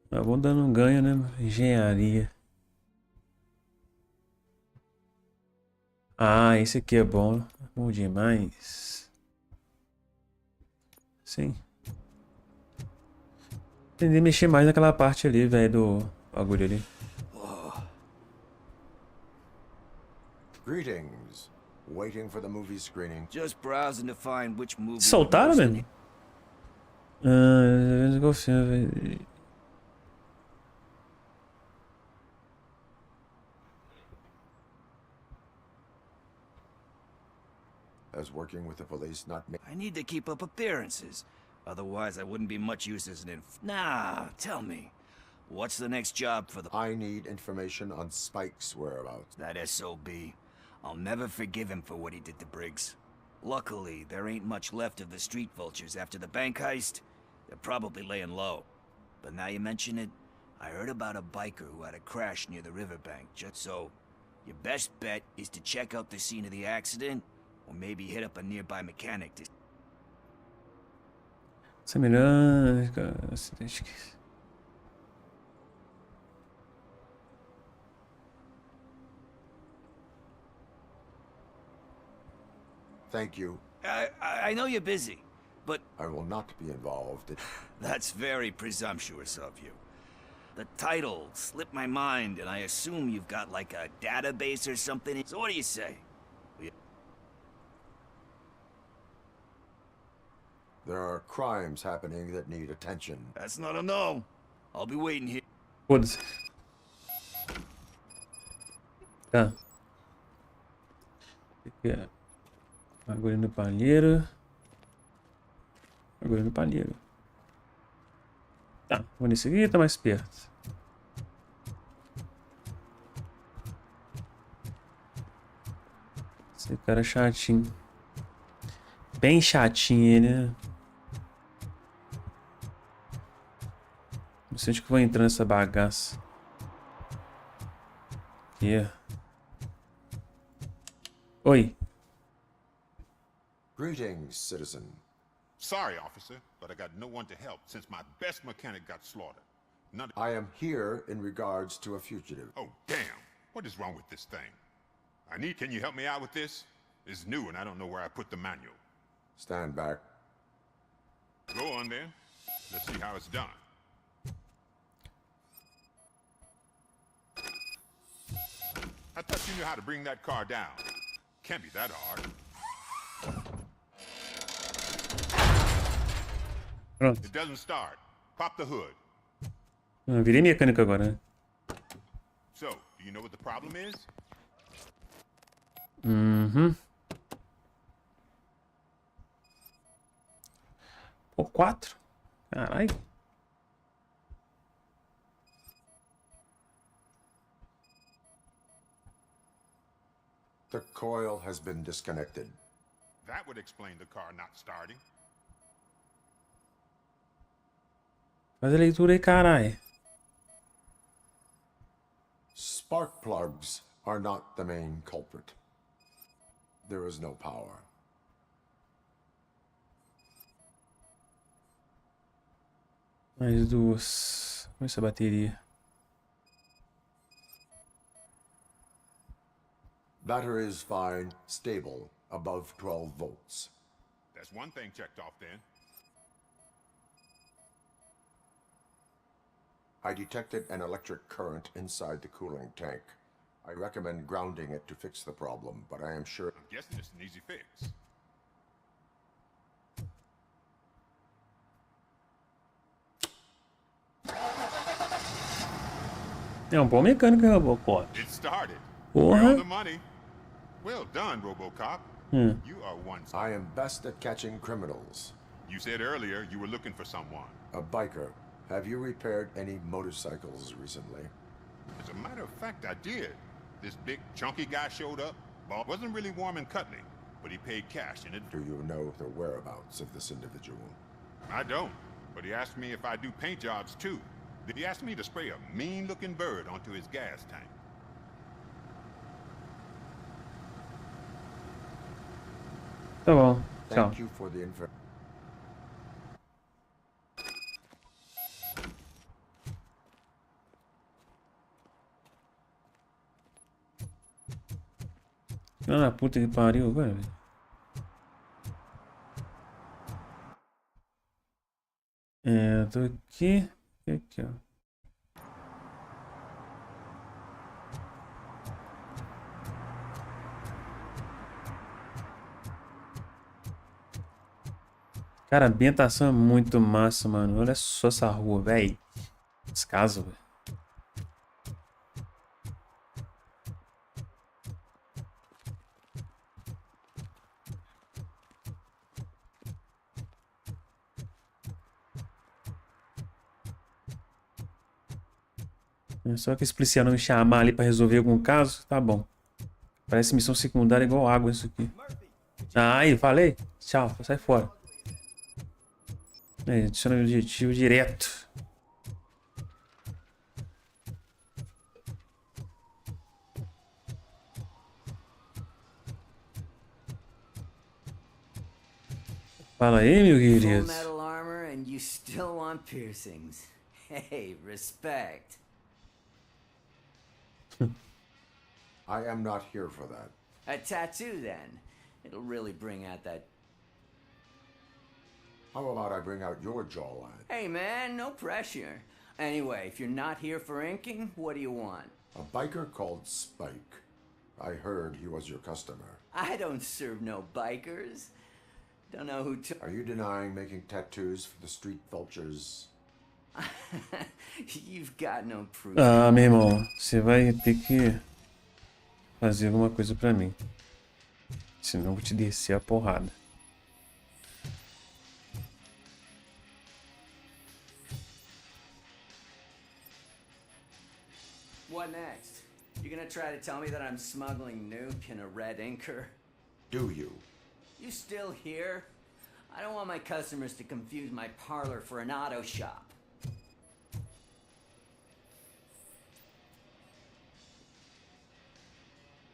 Vou dando um ganho, né? Engenharia. Ah, esse aqui é bom. Bom demais. Sim. Entender mexer mais naquela parte ali, velho, do bagulho ali. Greetings. Waiting for the movie screening. Just browsing to find which movie. Soltaram, velho? Velho. As working with the police not me. I need to keep up appearances. Otherwise, I wouldn't be much use as an Nah, tell me. What's the next job for the... I need information on Spike's whereabouts. That SOB. I'll never forgive him for what he did to Briggs. Luckily, there ain't much left of the street vultures after the bank heist. They're probably laying low. But now you mention it, I heard about a biker who had a crash near the riverbank. Just so, your best bet is to check out the scene of the accident, or maybe hit up a nearby mechanic to... Thank you. I know you're busy, but... I will not be involved. That's very presumptuous of you. The title slipped my mind, and I assume you've got like a database or something. So what do you say? There are crimes happening that need attention. That's not a no. I'll be waiting here. Foda-se. Tá. Aqui é. Agulha no palheiro. Agulha no palheiro. Tá, vou nesse aqui, tá mais perto. Esse cara é chatinho. Bem chatinho ele, né? Não sei onde que eu vou entrar nessa bagaça. Aqui. Oi. Greetings, citizen. Sorry, officer, but I got no one to help since my best mechanic got slaughtered. I am here in regards to a fugitive. Oh, damn. What is wrong with this thing? Can you help me out with this? It's new and I don't know where I put the manual. Stand back. Go on then. Let's see how it's done. I thought you knew how to bring that car down. Can't be that hard. Pronto. It doesn't start. Pop the hood. Virei mecânico agora, né? So, do you know what the problem is? Uhum. Pô, 4? Caralho. The coil has been disconnected. That would explain the car not starting. Faz a leitura aí, caralho. Spark plugs are not the main culprit. There is no power. Mais duas. Como é essa bateria? Battery is fine, stable, above 12 volts. That's one thing checked off then. I detected an electric current inside the cooling tank. I recommend grounding it to fix the problem, but I am sure... I'm guessing it's an easy fix. É um bom mecânico, RoboCop. It started. Porra. You're on the money. Well done, RoboCop. You are one. I am best at catching criminals. You said earlier you were looking for someone. A biker. Have you repaired any motorcycles recently? As a matter of fact, I did. This big, chunky guy showed up. Bob wasn't really warm and cuddly, but he paid cash and it... Do you know the whereabouts of this individual? I don't, but he asked me if I do paint jobs too. He asked me to spray a mean-looking bird onto his gas tank. Tá bom. Tchau. Thank you for the info. Ah, puta que pariu, velho. É, eu tô aqui. Aqui, ó. Cara, a ambientação é muito massa, mano. Olha só essa rua, velho. Esse caso, velho. É só que esse policial não me chamar ali pra resolver algum caso, tá bom. Parece missão secundária igual água isso aqui. Aí, falei. Tchau, sai fora. Aí, adiciona o objetivo direto. Fala aí, meu querido. Full metal armor and you still want piercings. Hey, respect. I am not here for that. A tattoo then. It'll really bring out that... How about I bring out your jawline? Hey man, no pressure. Anyway, if you're not here for inking, what do you want? A biker called Spike. I heard he was your customer. I don't serve no bikers. Don't know who Are you denying making tattoos for the street vultures? You've got no proof. Ah, meu irmão, você vai ter que fazer alguma coisa pra mim. Senão eu vou te descer a porrada. What next? You gonna try to tell me that I'm smuggling nuke in a red inker? Do you? You still here? I don't want my customers to confuse my parlor for an auto shop.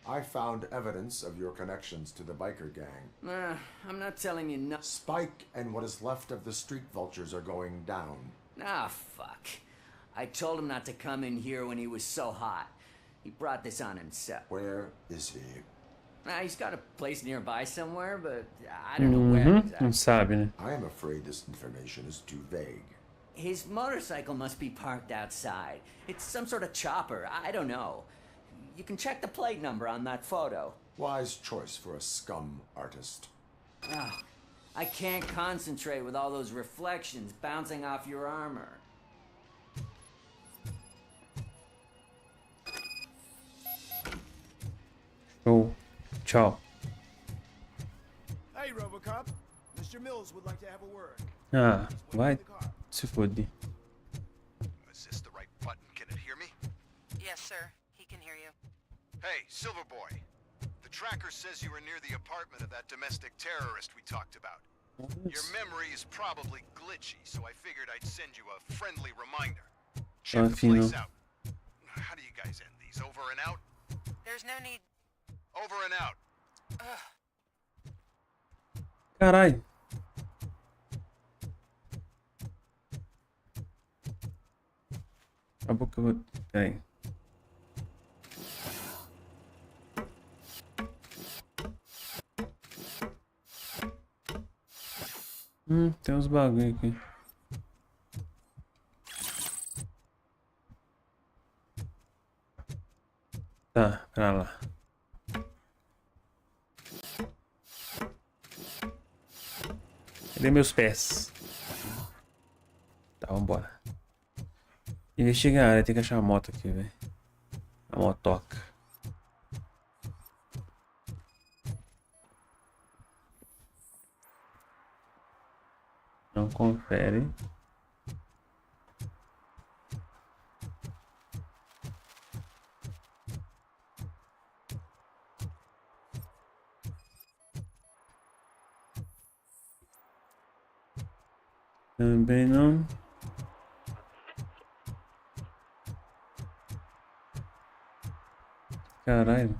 I found evidence of your connections to the biker gang. I'm not telling you no- Spike and what is left of the street vultures are going down. Ah, fuck. I told him not to come in here when he was so hot. He brought this on himself. Where is he? He's got a place nearby somewhere, but I don't know where exactly. Não sabe, né? I am afraid this information is too vague. His motorcycle must be parked outside. It's some sort of chopper. I don't know. You can check the plate number on that photo. Wise choice for a scum artist. Ah, I can't concentrate with all those reflections bouncing off your armor. Show. Tchau. Hey, RoboCop. Mr. Mills would like to have a word. Ah, vai se foder. Is this the right button? Can it hear me? Yes, sir. He can hear you. Hey, Silverboy. The tracker says you were near the apartment of that domestic terrorist we talked about. Your memory is probably glitchy, so I figured I'd send you a friendly reminder. Check the place out. How do you guys end these? Over and out? There's no need. Over and out. Caralho. Acabou que eu vou... Peraí. Tem uns bagulho aqui. Tá, pra lá. Cadê meus pés? Tá, vambora. Investigar a área, tem que achar a moto aqui, velho. A motoca. Não confere. Também não. Caralho.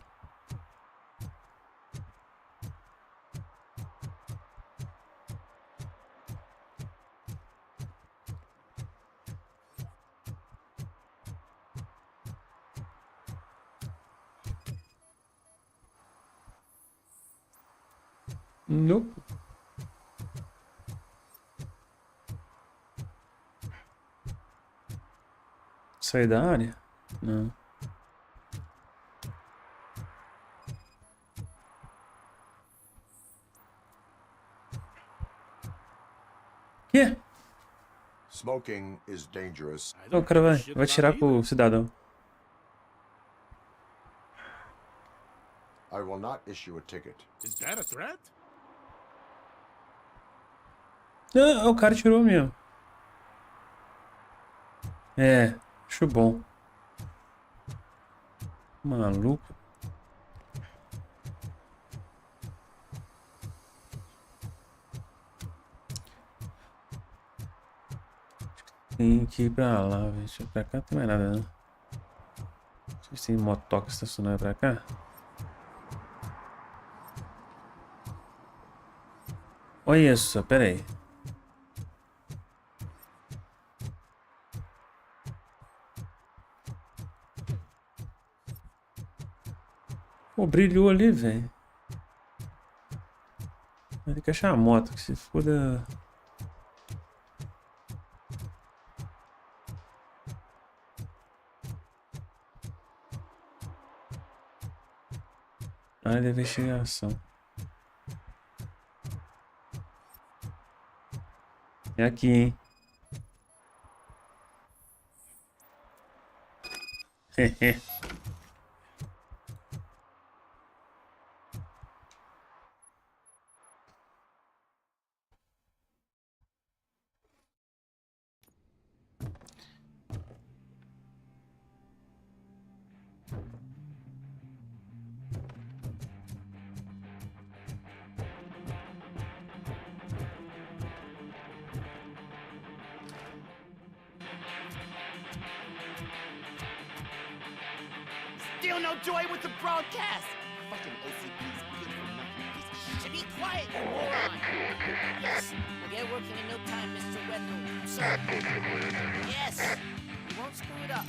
Nope. Sair da área? Não. Quê? Smoking is dangerous. O cara vai tirar com o cidadão. I will not issue a ticket. Is that a threat? Não, o cara tirou mesmo. É, acho bom. Maluco. Tem que ir pra lá, velho. Pra cá não tem mais nada, não. Não sei se tem motoca estacionada pra cá. Olha isso, pera aí. Pô, brilhou ali, velho. Tem que achar a moto, que se foda. Área de investigação. É aqui, hein? Hehe. Still no joy with the broadcast! Fucking OCP's good for nothing piece of shit. Be quiet, you moron! Yes, we'll get working in no time, Mr. Wendell. Sir. Yes, we won't screw it up.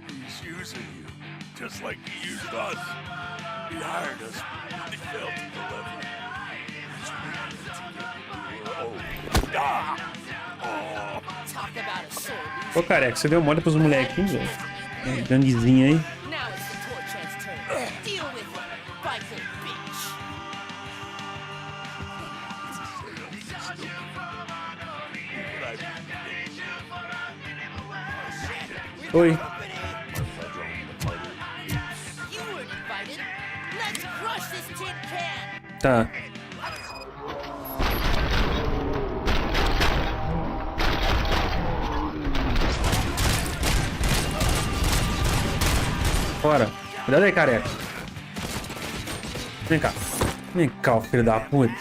He's using you, just like he used us. He hired us. He failed to deliver. Talk about a sword. Ô, careca, você deu mole pros molequinhos, velho. Ganguezinho aí. Now it's the Torchhead's turn. Deal with it, biker bitch. Oi. You weren't invited. Let's crush this tin can. Tá. Fora. Cuidado aí, careca. Vem cá. Vem cá, ô filho da puta.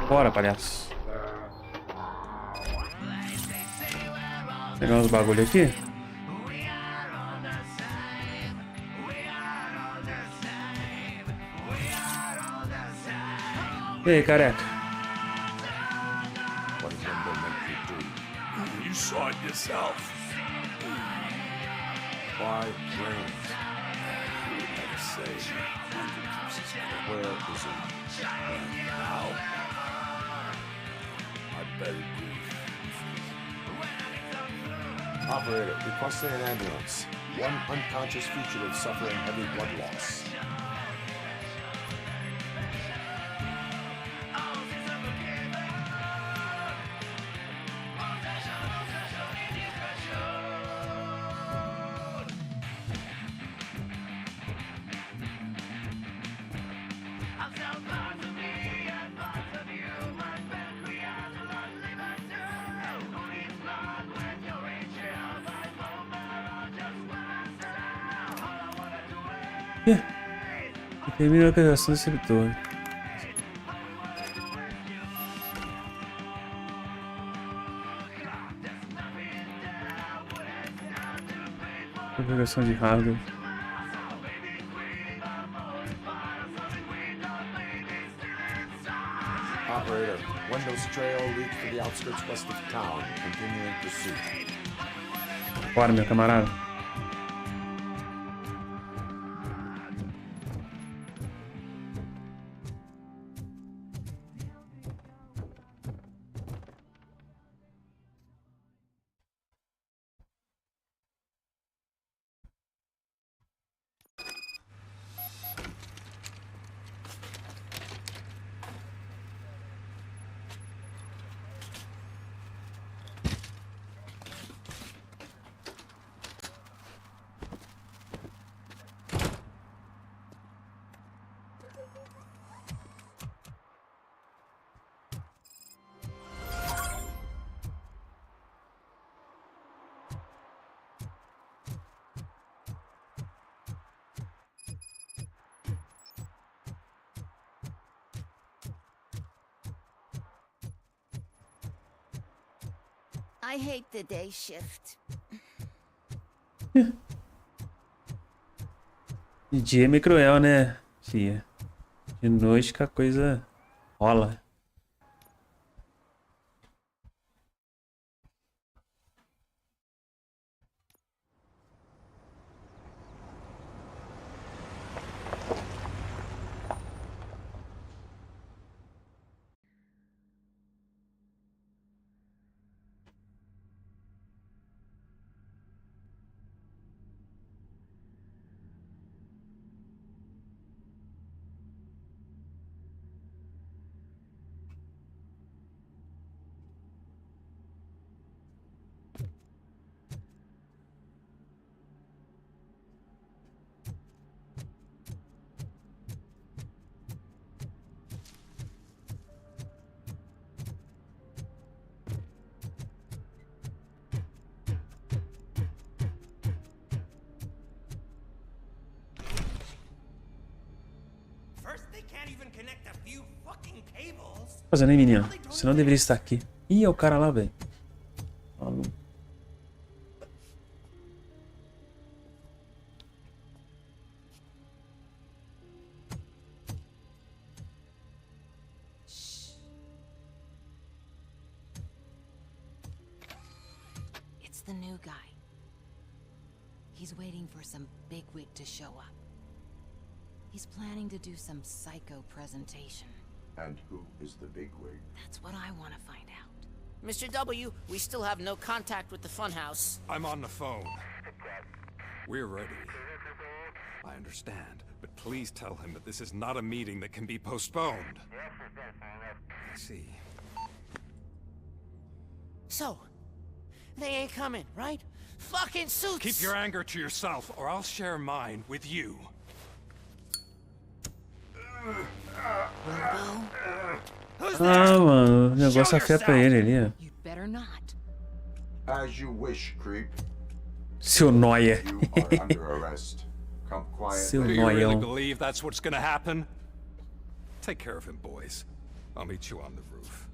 Bora, palhaço. Pegar uns bagulho aqui. E aí, careca? What is Limbo meant to do? You saw it yourself. Why brains? Who would never say? Where is he? How? I better do. Operator, requesting an ambulance. One unconscious fugitive suffering heavy blood loss. Termina a localização do receptor. Configuração de hardware. Operator, Windows trail leads to the outskirts west of town. Continuing pursuit. Bora, meu camarada. I hate the day shift. De dia é meio cruel, né, fia? De noite que a coisa rola. Fazendo aí, menino? Você não deveria estar aqui. Ih, é o cara lá, velho. Maluco. It's the new guy. He's waiting for some bigwig to show up. He's planning to do some psycho presentation. And who is the bigwig? That's what I want to find out. Mr. W, we still have no contact with the funhouse. I'm on the phone. We're ready. I understand, but please tell him that this is not a meeting that can be postponed. I see. So, they ain't coming, right? Fucking suits! Keep your anger to yourself, or I'll share mine with you. Ah, mano, o negócio afeta ele ali, ó. You'd better not. As you wish, creep. Seu noia. You are under arrest. Come Seu quietly. Do you really noião. believe that's what's gonna happen? Take care of him, boys. I'll meet you on the roof.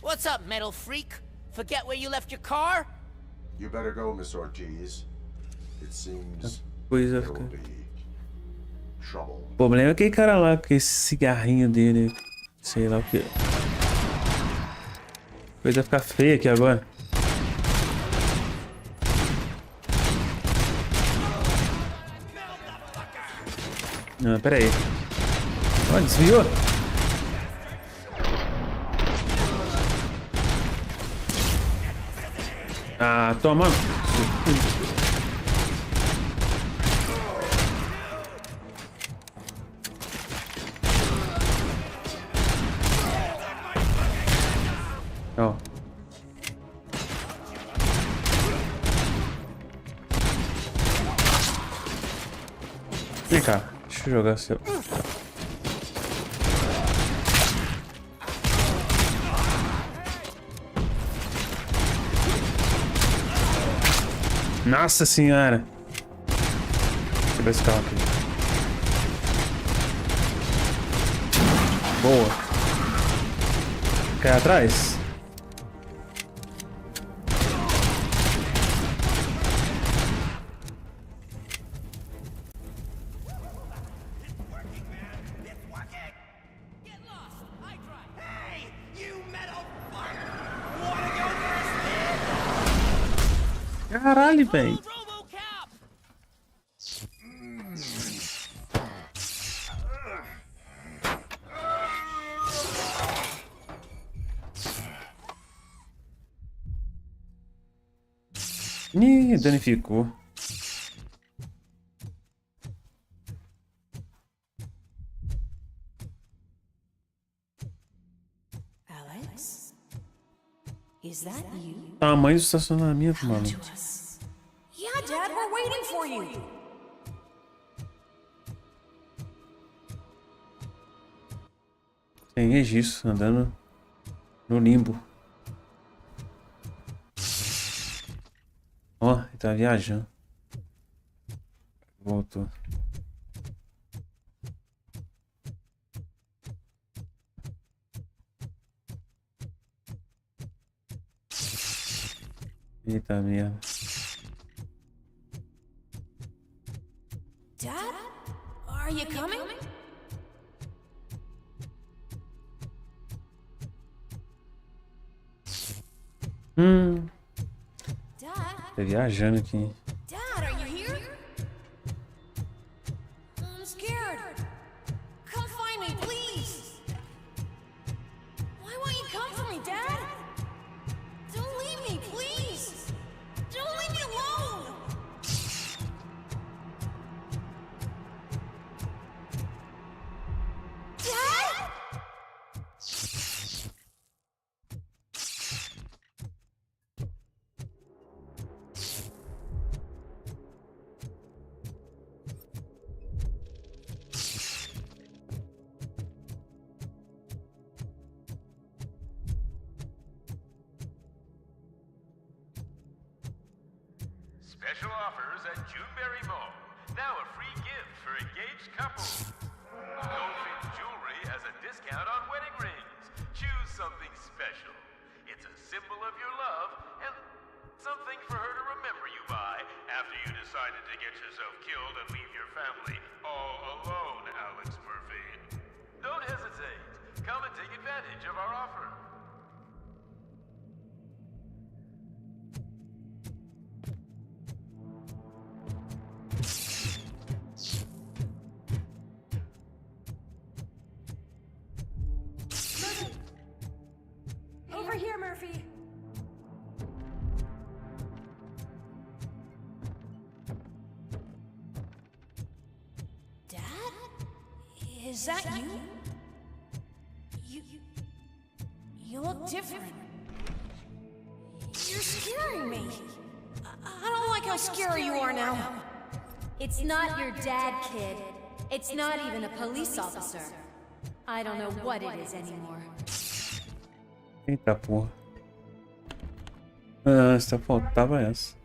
What's up, metal freak? Forget where you left your car? You better go, Miss Ortiz. It seems Coisa there will fica. be trouble. O problema é aquele cara lá com esse cigarrinho dele. Sei lá o que. Coisa vai ficar feia aqui agora. Não, pera aí. Ó, desviou. Ah, toma. Ó. Vem cá, deixa eu jogar seu. Nossa senhora! Quebra esse carro aqui. Boa. Cai atrás? Caralho, velho. Ih, danificou. Alex? Is that you? Tamanho do estacionamento, mano. Yeah, Dad, we're waiting for you. Tem registro andando no limbo. Ó, ele tá viajando. Voltou. Eita merda. Dad? Are you coming? Tá viajando aqui. Dad, are you here? I'm scared. Come find me, please. Why won't you come for me, Dad? Don't leave me, please. Don't leave me alone. Dad? Special offers at Juneberry Mall. Now a free gift for engaged couples. Goldfinch Jewelry has a discount on wedding rings. Choose something special. It's a symbol of your love and something for her to remember you by after you decided to get yourself killed and leave your family all alone, Alex Murphy. Don't hesitate. Come and take advantage of our offer. Over here, Murphy. Dad? Is that you? You look different. You're scaring me. I don't like how scary you are now. It's not your dad, kid. It's not even a police officer. I don't know what it is anymore. Eita porra. Ah, só faltava essa.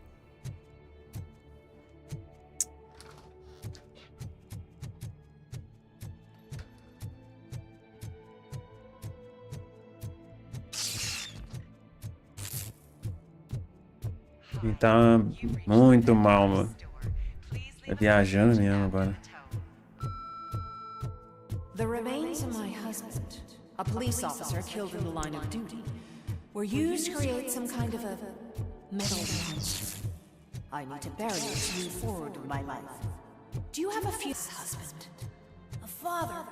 E tá muito mal, mano. Tá viajando mesmo agora. The remains of my husband, a police officer killed in the line of duty, were used to create some kind of a metal monster. I need to bury it to move forward with my life. Do you have a few husband? A father?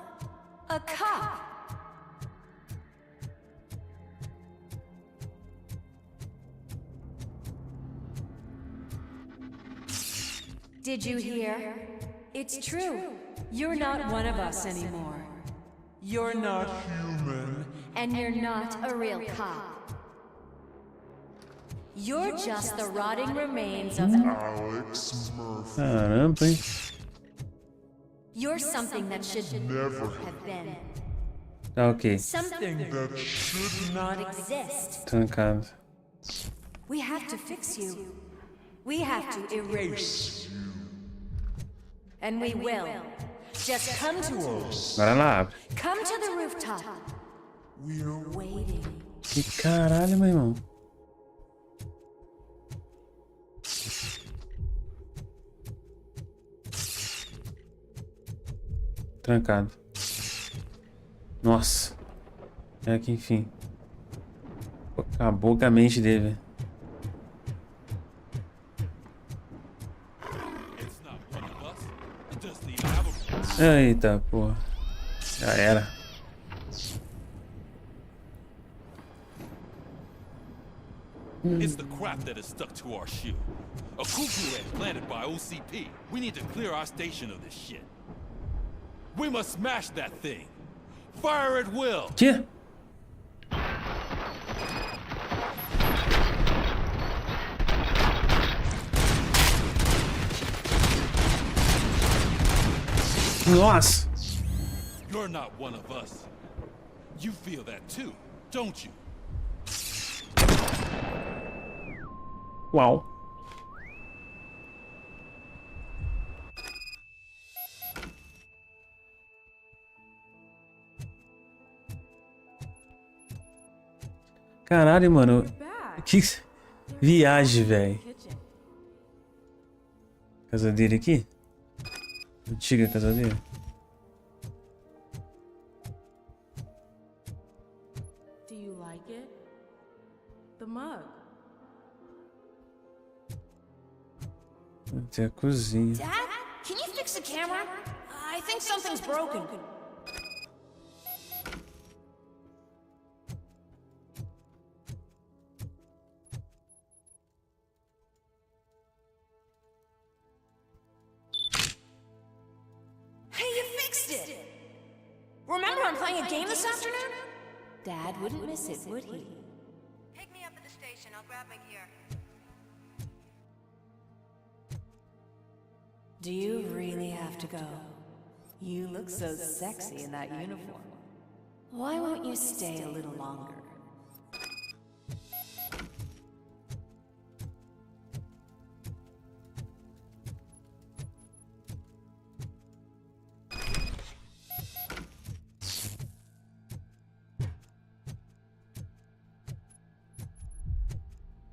A cop? Did you hear? It's true. You're not one of us anymore. You're not human. And you're not a real cop. You're just the rotting remains of Alex Murphy. Caramba, hein? You're something that should never have been. Tá ok. Something that should not exist. Trancado. We have to fix you. We have to erase you. And we will. Just come to us. Agora ela abre. Come to the rooftop. We're waiting. Que caralho, meu irmão. Trancado. Nossa. É que enfim. Acabou com a mente dele, velho. Eita, porra. Já era. It's the crap that is stuck to our shoe. A cuckoo head planted by OCP. We need to clear our station of this shit. We must smash that thing. Fire at will. Que? Nossa. You're not one of us. You feel that too, don't you? Uau. Caralho, mano. Que viagem, velho. Casa dele aqui? Antiga casa dele. Do you like it? The mug. Tem a cozinha. Dad, can you fix the camera? I think something's broken. Hey, you fixed it! Remember I'm playing a game this afternoon? Dad wouldn't miss it, would he? Pick me up at the station. I'll grab my gear. Do you really have to go? You look so sexy in that uniform. Why won't you stay a little longer?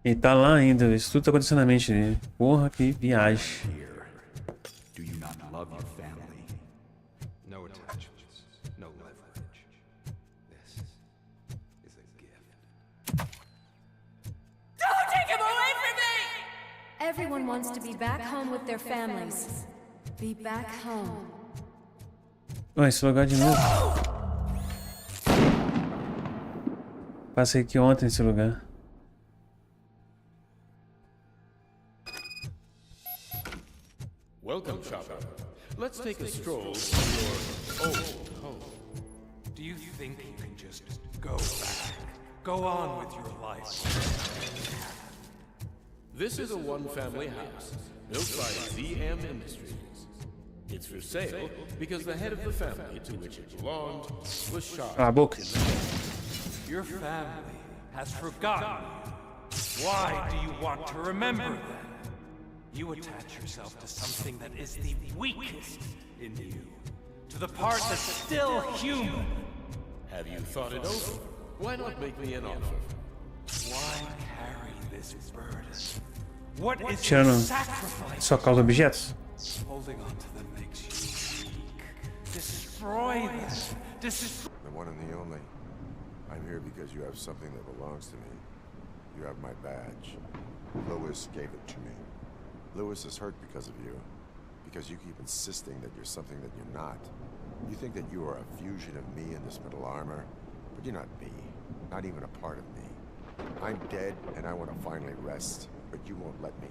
Ele tá lá ainda, isso tudo tá acontecendo na mente dele. Porra, que viagem. Do you not love your family? No attachments, no leverage. This is a gift. Don't take him away from me! Everyone wants to be back home with their families. Be back home. Ué, esse lugar de novo. Passei aqui ontem nesse lugar. Welcome, shopper. Let's take a stroll through your old home. Do you think you can just go back? Go on with your life? This is a one-family house built by ZM Industries. It's for sale because the head of the family to which it belonged was shot. Cala a boca. Your family has forgotten you. Why do you want to remember them? You attach yourself to something that is the weakest in you. To the part that's still human. Have you thought it over? Why not make me an offer? Why carry this burden? What is Tirando the sacrifice? sua causa objetos? Holding on to them makes you weak. Destroy them. The one and the only. I'm here because you have something that belongs to me. You have my badge. Lewis gave it to me. Lewis is hurt because of you. Because you keep insisting that you're something that you're not. You think that you are a fusion of me in this metal armor, but you're not me. Not even a part of me. I'm dead, and I want to finally rest, but you won't let me.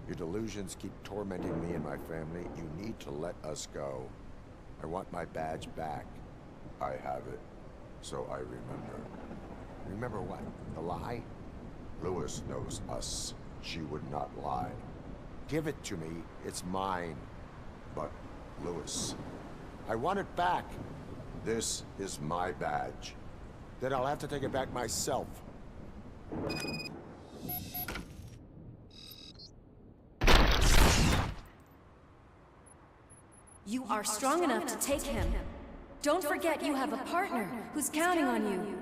Your delusions keep tormenting me and my family. You need to let us go. I want my badge back. I have it, so I remember. Remember what? The lie? Lewis knows us. She would not lie. Give it to me. It's mine. But, Lewis, I want it back. This is my badge. Then I'll have to take it back myself. You are strong enough to take him. Don't forget you have a partner who's counting on you.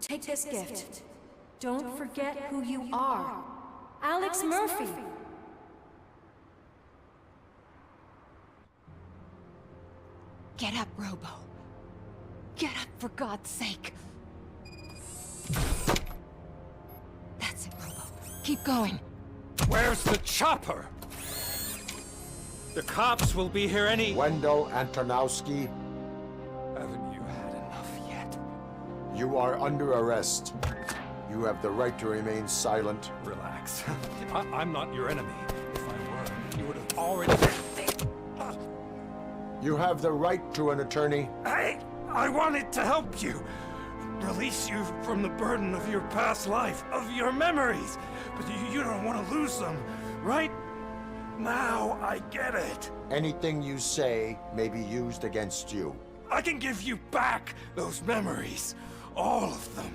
Take this gift. Don't forget who you are. Alex Murphy. Get up, Robo. Get up, for God's sake. That's it, Robo. Keep going. Where's the chopper? The cops will be here any... Wendell Antonowski. Haven't you had enough yet? You are under arrest. You have the right to remain silent. Relax. I'm not your enemy. If I were, you would have already... You have the right to an attorney. I wanted to help you. Release you from the burden of your past life, of your memories. But you don't want to lose them, right? Now I get it. Anything you say may be used against you. I can give you back those memories. All of them.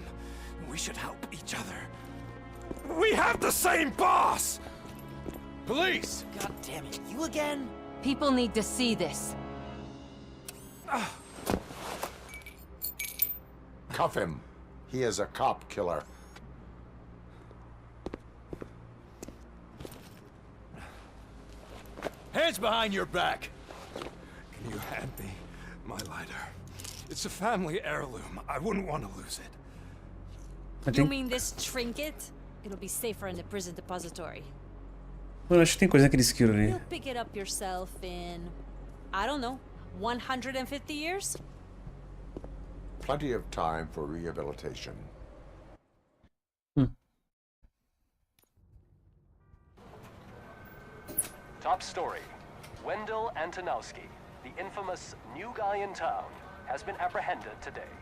We should help each other. We have the same boss! Police! God damn it, you again? People need to see this. Cuff him. He is a cop killer. Hands behind your back! Can you hand me my lighter? It's a family heirloom. I wouldn't want to lose it. You mean this trinket? It'll be safer in the prison depository. Mano, acho que tem coisa naquele esquilo ali. You'll pick it up yourself in, I don't know, 150 years? Plenty of time for rehabilitation. Top story. Wendell Antonowski, the infamous new guy in town, has been apprehended today.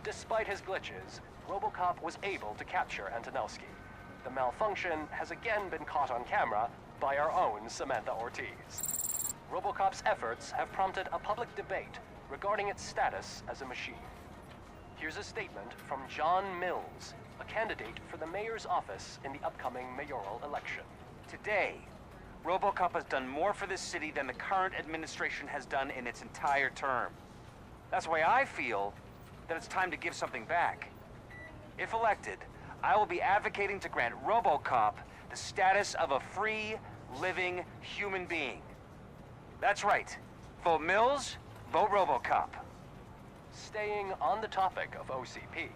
Despite his glitches, RoboCop was able to capture Antonowski. The malfunction has again been caught on camera by our own Samantha Ortiz. RoboCop's efforts have prompted a public debate regarding its status as a machine. Here's a statement from John Mills, a candidate for the mayor's office in the upcoming mayoral election. Today, RoboCop has done more for this city than the current administration has done in its entire term. That's why I feel that it's time to give something back. If elected, I will be advocating to grant RoboCop the status of a free, living human being. That's right. Vote Mills, vote RoboCop. Staying on the topic of OCP,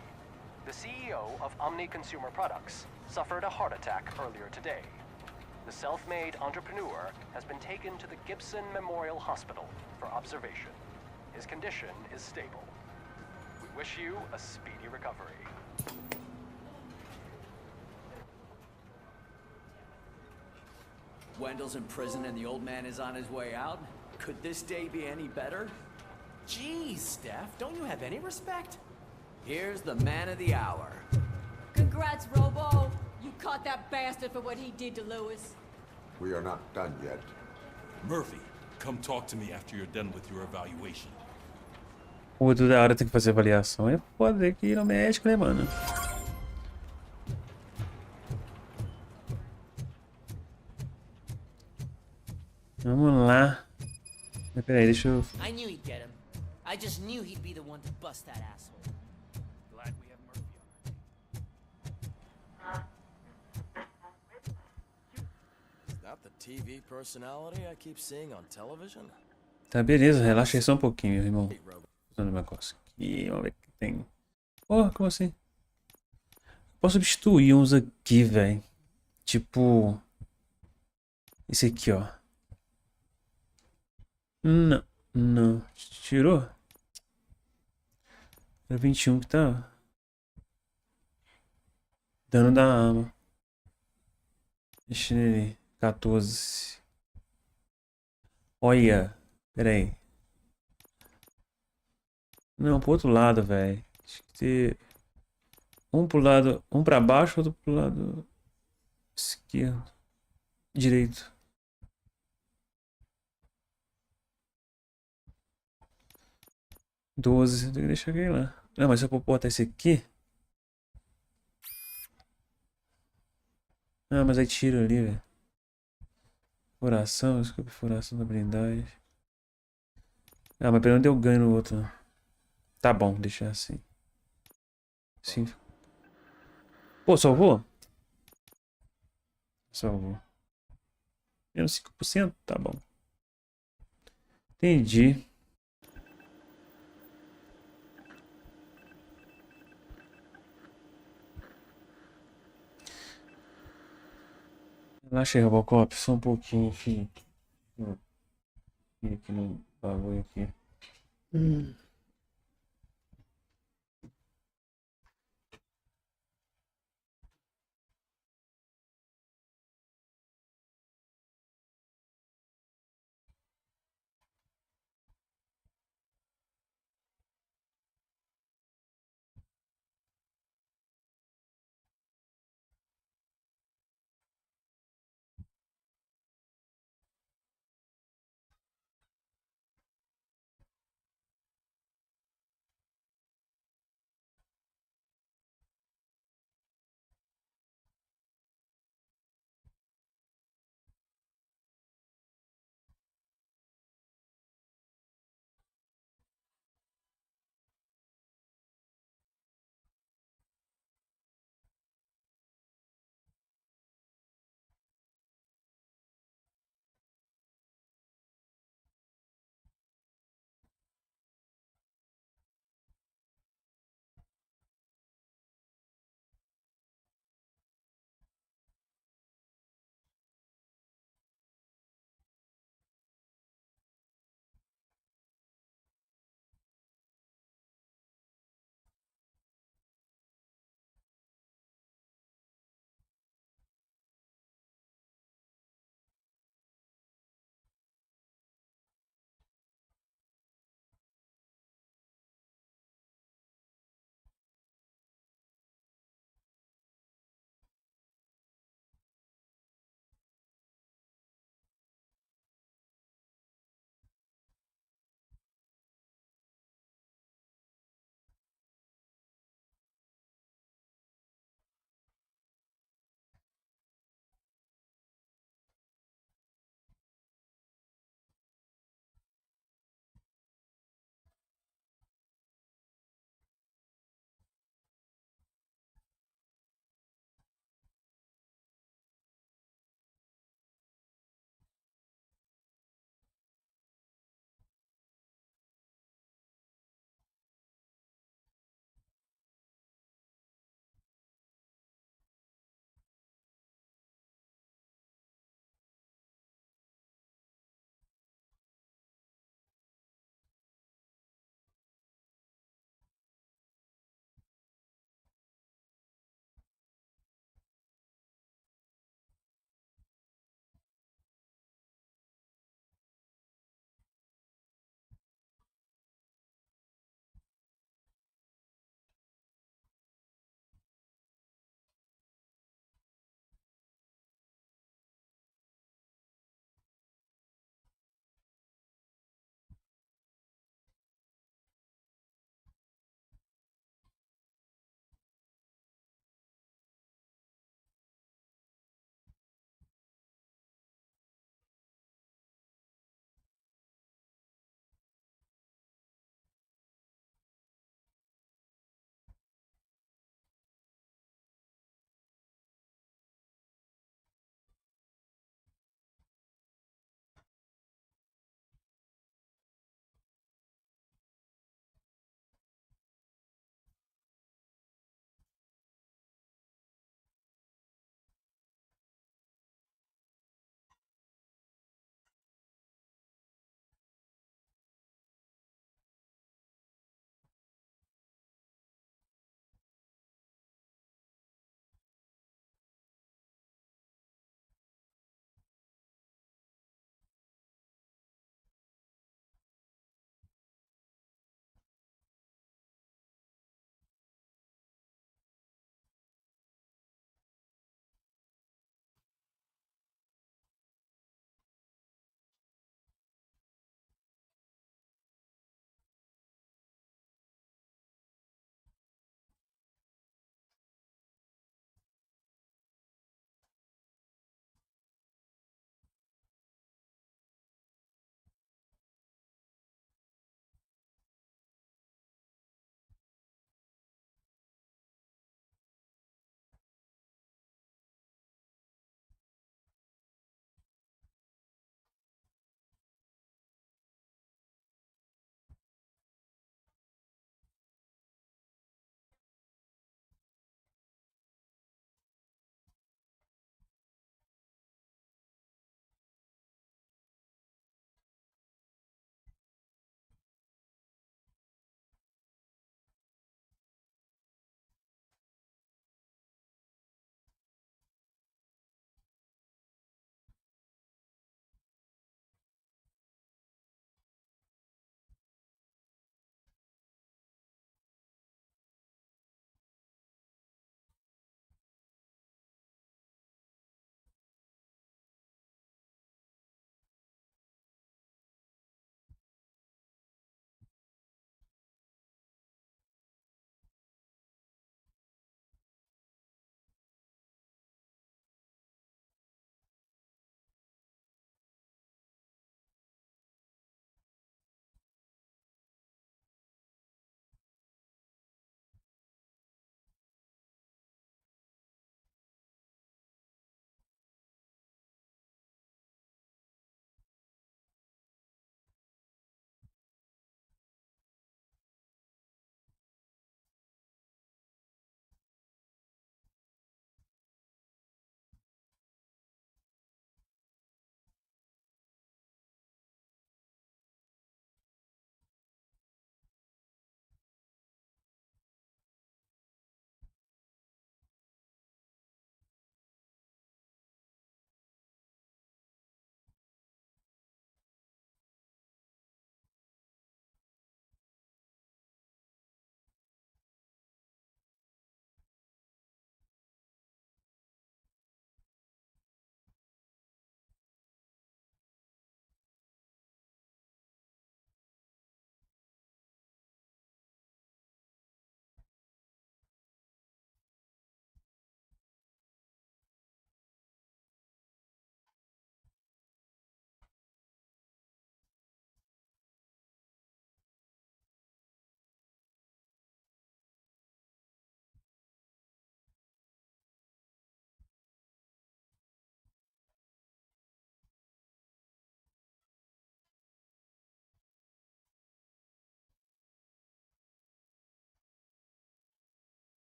the CEO of Omni Consumer Products suffered a heart attack earlier today. The self-made entrepreneur has been taken to the Gibson Memorial Hospital for observation. His condition is stable. We wish you a speedy recovery. Wendell's in prison and the old man is on his way out? Could this day be any better? Jeez, Steph, don't you have any respect? Here's the man of the hour. Congrats, Robo. You caught that bastard for what he did to Lewis. We are not done yet. Murphy, come talk to me after you're done with your evaluation. O toda hora tem que fazer avaliação. É foda que ir ao médico, né, mano? Vamos lá. Mas peraí, deixa eu... I knew he'd get him. I just knew he'd be the one to bust that asshole. Glad we have Murphy on. Is that the TV personality I keep seeing on television? Tá, beleza. Relaxa aí só um pouquinho, irmão. Usando o negócio aqui. Vamos ver o que tem. Porra, como assim? Posso substituir uns aqui, velho. Tipo... Esse aqui, ó. Não. Não. Tirou? Era 21 que tá. Dano da arma. Deixa ele. 14. Olha. Pera aí. Não, pro outro lado, velho. Acho que ter... Um pro lado... Um pra baixo, outro pro lado... Esquerdo. Direito. Doze. Tem que deixar aquele lá. Não, mas se eu botar esse aqui... Ah, mas aí tira ali, velho. Furação, desculpa, furação da blindagem. Ah, mas pelo menos deu ganho no outro. Tá bom, deixar assim. Sim. Pô, salvou? Salvou. Menos 5%? Tá bom. Entendi. Relaxa aí, RoboCop, só um pouquinho, filho. Aqui no bagulho aqui.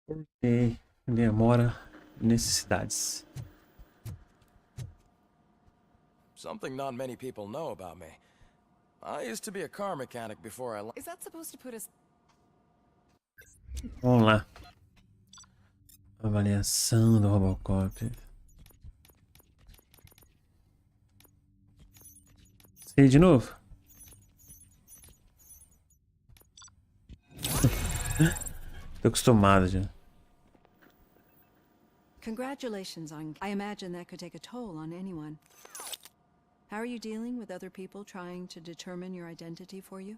Porque demora necessidades. Something not many people know about me. I used to be a car mechanic before I left. Is that supposed to put us... Vamos lá. Avaliação do RoboCop. Sei de novo. Tô acostumado já. Congratulations on... I imagine that could take a toll on anyone. How are you dealing with other people trying to determine your identity for you?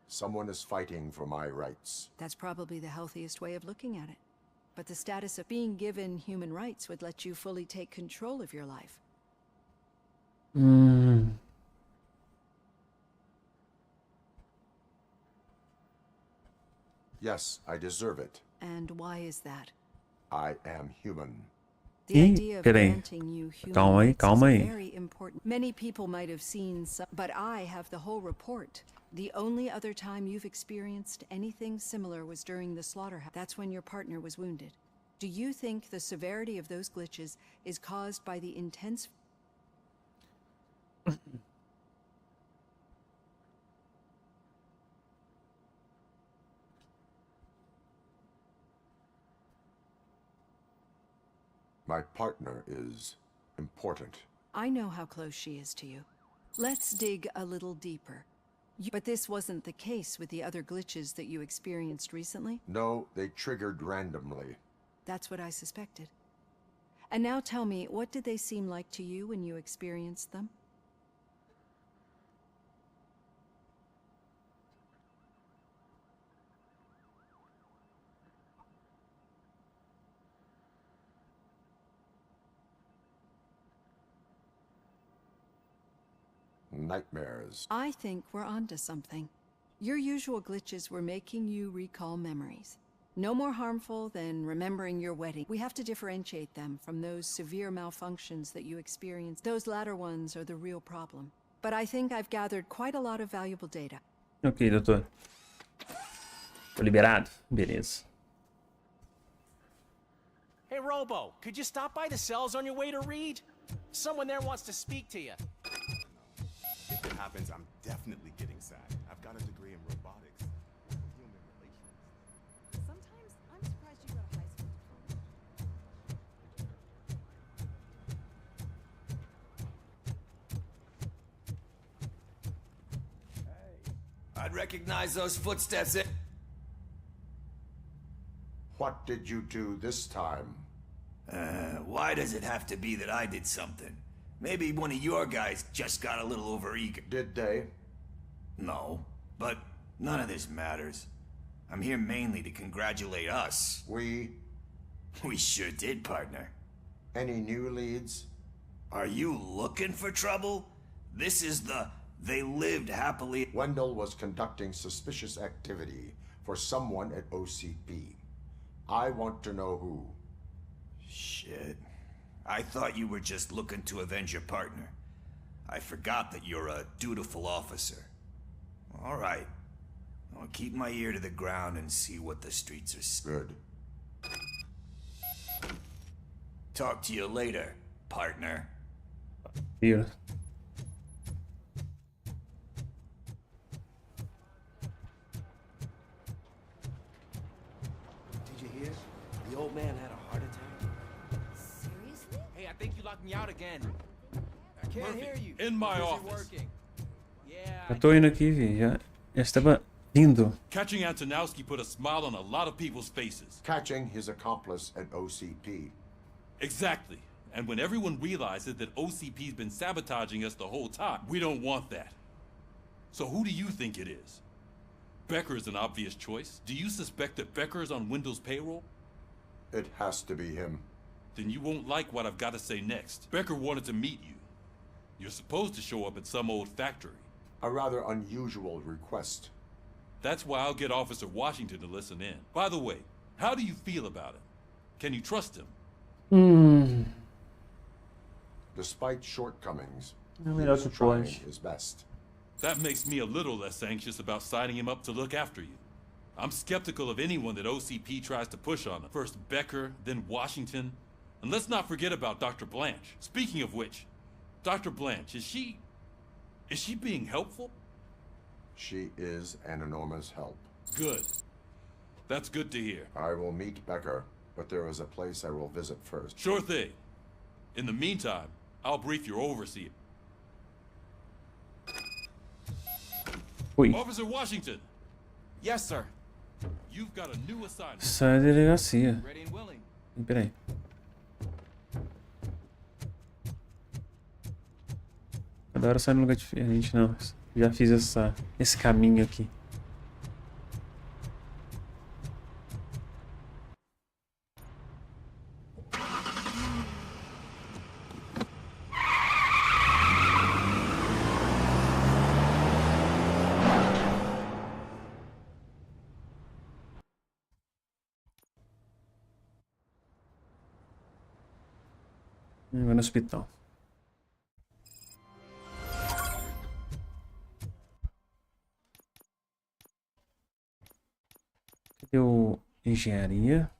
Someone is fighting for my rights. That's probably the healthiest way of looking at it. But the status of being given human rights would let you fully take control of your life. Yes, I deserve it. And why is that? I am human. The idea of peraí. granting you human Calma aí, rights calma is aí. very important. Many people might have seen some, but I have the whole report. The only other time you've experienced anything similar was during the slaughterhouse. That's when your partner was wounded. Do you think the severity of those glitches is caused by the intense... My partner is important. I know how close she is to you. Let's dig a little deeper. But this wasn't the case with the other glitches that you experienced recently? No, they triggered randomly. That's what I suspected. And now tell me, what did they seem like to you when you experienced them? Nightmares. I think we're onto something. Your usual glitches were making you recall memories. No more harmful than remembering your wedding. We have to differentiate them from those severe malfunctions that you experienced. Those latter ones are the real problem. But I think I've gathered quite a lot of valuable data. Ok, doutor. Tô liberado? Beleza. Hey, Robo, could you stop by the cells on your way to Reed? Someone there wants to speak to you. If it happens, I'm definitely getting sad. I've got a degree in robotics. Human relations. Sometimes I'm surprised you got a high school diploma. I'd recognize those footsteps. What did you do this time? Why does it have to be that I did something? Maybe one of your guys just got a little overeager. Did they? No, but none of this matters. I'm here mainly to congratulate us. We sure did, partner. Any new leads? Are you looking for trouble? This is the they lived happily. Wendell was conducting suspicious activity for someone at OCP. I want to know who. Shit. I thought you were just looking to avenge your partner. I forgot that you're a dutiful officer. All right. I'll keep my ear to the ground and see what the streets are. Good. Talk to you later, partner. Here. Did you hear? The old man had a heart attack. Seriously? Hey, I think you locked me out again. I can't Murphy, hear you. in my Is it office. working? Yeah. Já tô indo aqui, vi. Já estava indo. Catching Antonowski put a smile on a lot of people's faces. Catching his accomplice at OCP. Exactly. And when everyone realizes that OCP's been sabotaging us the whole time, we don't want that. So who do you think it is? Becker is an obvious choice. Do you suspect that Becker is on Wendell's payroll? It has to be him. Then you won't like what I've got to say next. Becker wanted to meet you. You're supposed to show up at some old factory. A rather unusual request. That's why I'll get Officer Washington to listen in. By the way, how do you feel about it? Can you trust him? Despite shortcomings, É o he melhor was que trying pode. his best. That makes me a little less anxious about signing him up to look after you. I'm skeptical of anyone that OCP tries to push on him. First Becker, then Washington. And let's not forget about Dr. Blanche. Speaking of which, Dr. Blanche, is she being helpful? She is an enormous help. Good. That's good to hear. I will meet Becker, but there is a place I will visit first. Sure thing. In the meantime, I'll brief your overseer. Ui. Officer Washington. Yes, sir. You've got a new assignment. Sai da delegacia. Ready and willing. Peraí. Cada hora sai num lugar diferente, não. Já fiz esse caminho aqui. Vai no hospital. Cadê o engenharia?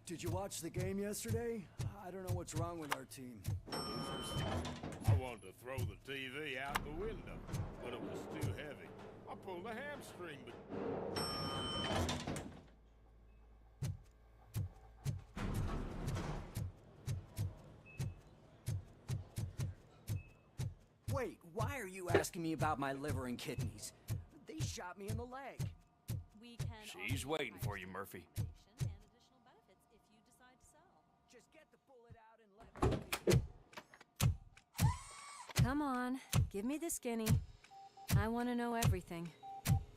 Did you watch the game yesterday? I don't know what's wrong with our team. I wanted to throw the TV out the window, but it was too heavy. I pulled a hamstring, but... Wait, why are you asking me about my liver and kidneys? They shot me in the leg. We can She's waiting for you, Murphy. and additional benefits if you decide to sell. Just get the bullet out and let me... Come on, give me the skinny. I want to know everything.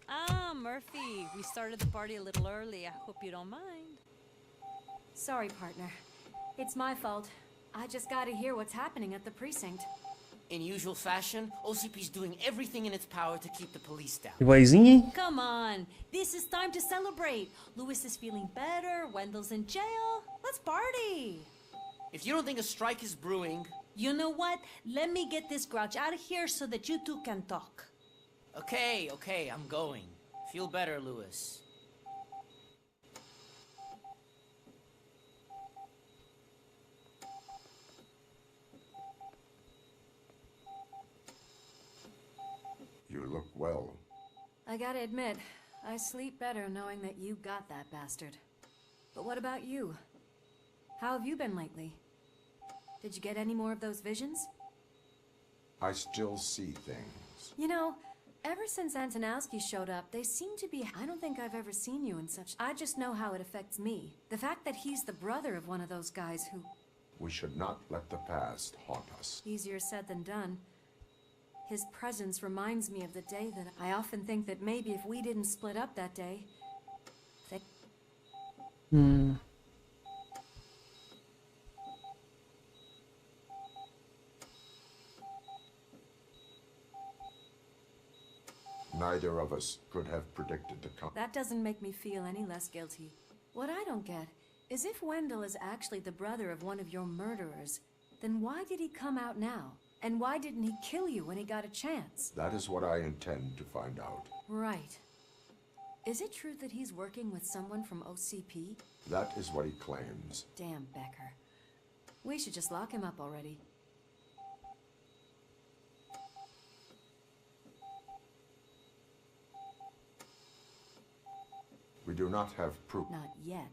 Ah, Murphy, we started the party a little early. I hope you don't mind. Sorry, partner. It's my fault. I just gotta hear what's happening at the precinct. In usual fashion, OCP's doing everything in its power to keep the police down. Iguaizinho? Come on, this is time to celebrate. Louis is feeling better, Wendell's in jail. Let's party. If you don't think a strike is brewing... You know what? Let me get this grouch out of here so that you two can talk. Okay, I'm going. Feel better, Louis. You look well. I gotta admit, I sleep better knowing that you got that bastard. But what about you? How have you been lately? Did you get any more of those visions? I still see things. You know, ever since Antonowski showed up, they seem to be... I don't think I've ever seen you in such... I just know how it affects me. The fact that he's the brother of one of those guys who... We should not let the past haunt us. Easier said than done. His presence reminds me of the day that I often think that maybe if we didn't split up that day... that... Neither of us could have predicted the That doesn't make me feel any less guilty. What I don't get is if Wendell is actually the brother of one of your murderers, then why did he come out now? And why didn't he kill you when he got a chance? That is what I intend to find out. Right. Is it true that he's working with someone from OCP? That is what he claims. Damn Becker. We should just lock him up already. We do not have proof. Not yet.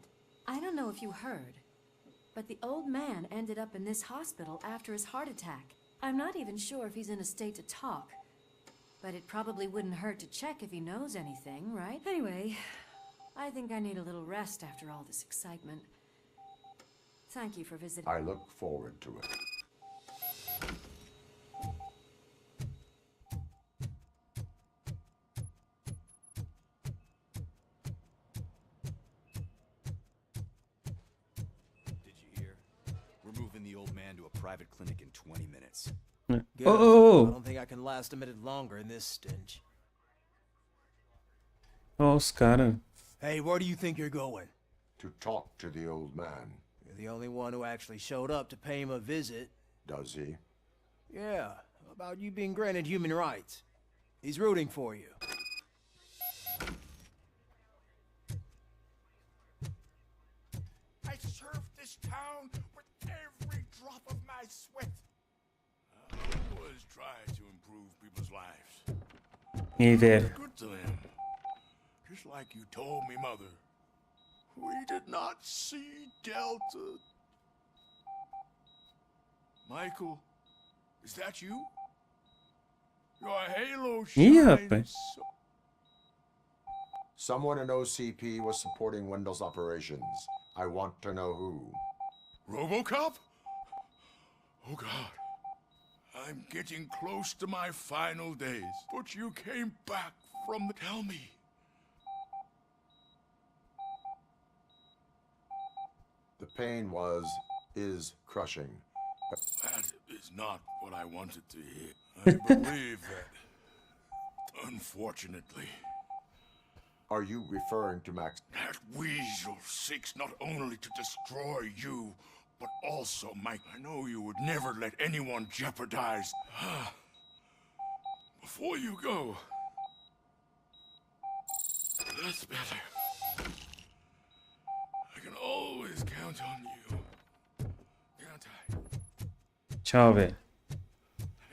I don't know if you heard, but the old man ended up in this hospital after his heart attack. I'm not even sure if he's in a state to talk, but it probably wouldn't hurt to check if he knows anything, right? Anyway, I think I need a little rest after all this excitement. Thank you for visiting. I look forward to it. driving the old man to a private clinic in 20 minutes. Oh, Good. oh, oh. I don't think I can last a minute longer in this stench. Ó, os caras. Hey, where do you think you're going? To talk to the old man. You're the only one who actually showed up to pay him a visit. Does he? Yeah, about you being granted human rights. He's rooting for you. I served this town with every drop of my sweat. I always try to improve people's lives. E aí, velho? Good to them. Just like you told me, Mother. We did not see Delta. Michael, is that you? Your halo Ih, shines rapaz. so... Someone in OCP was supporting Wendell's operations. I want to know who. RoboCop? Oh God. I'm getting close to my final days. But you came back from the... Tell me. The pain is crushing. That is not what I wanted to hear. I believe that, unfortunately, Are you referring to Max? that weasel seeks not only to destroy you, but also Mike. I know you would never let anyone jeopardize. Before you go, that's better. I can always count on you. Can't I? Tchau, velho.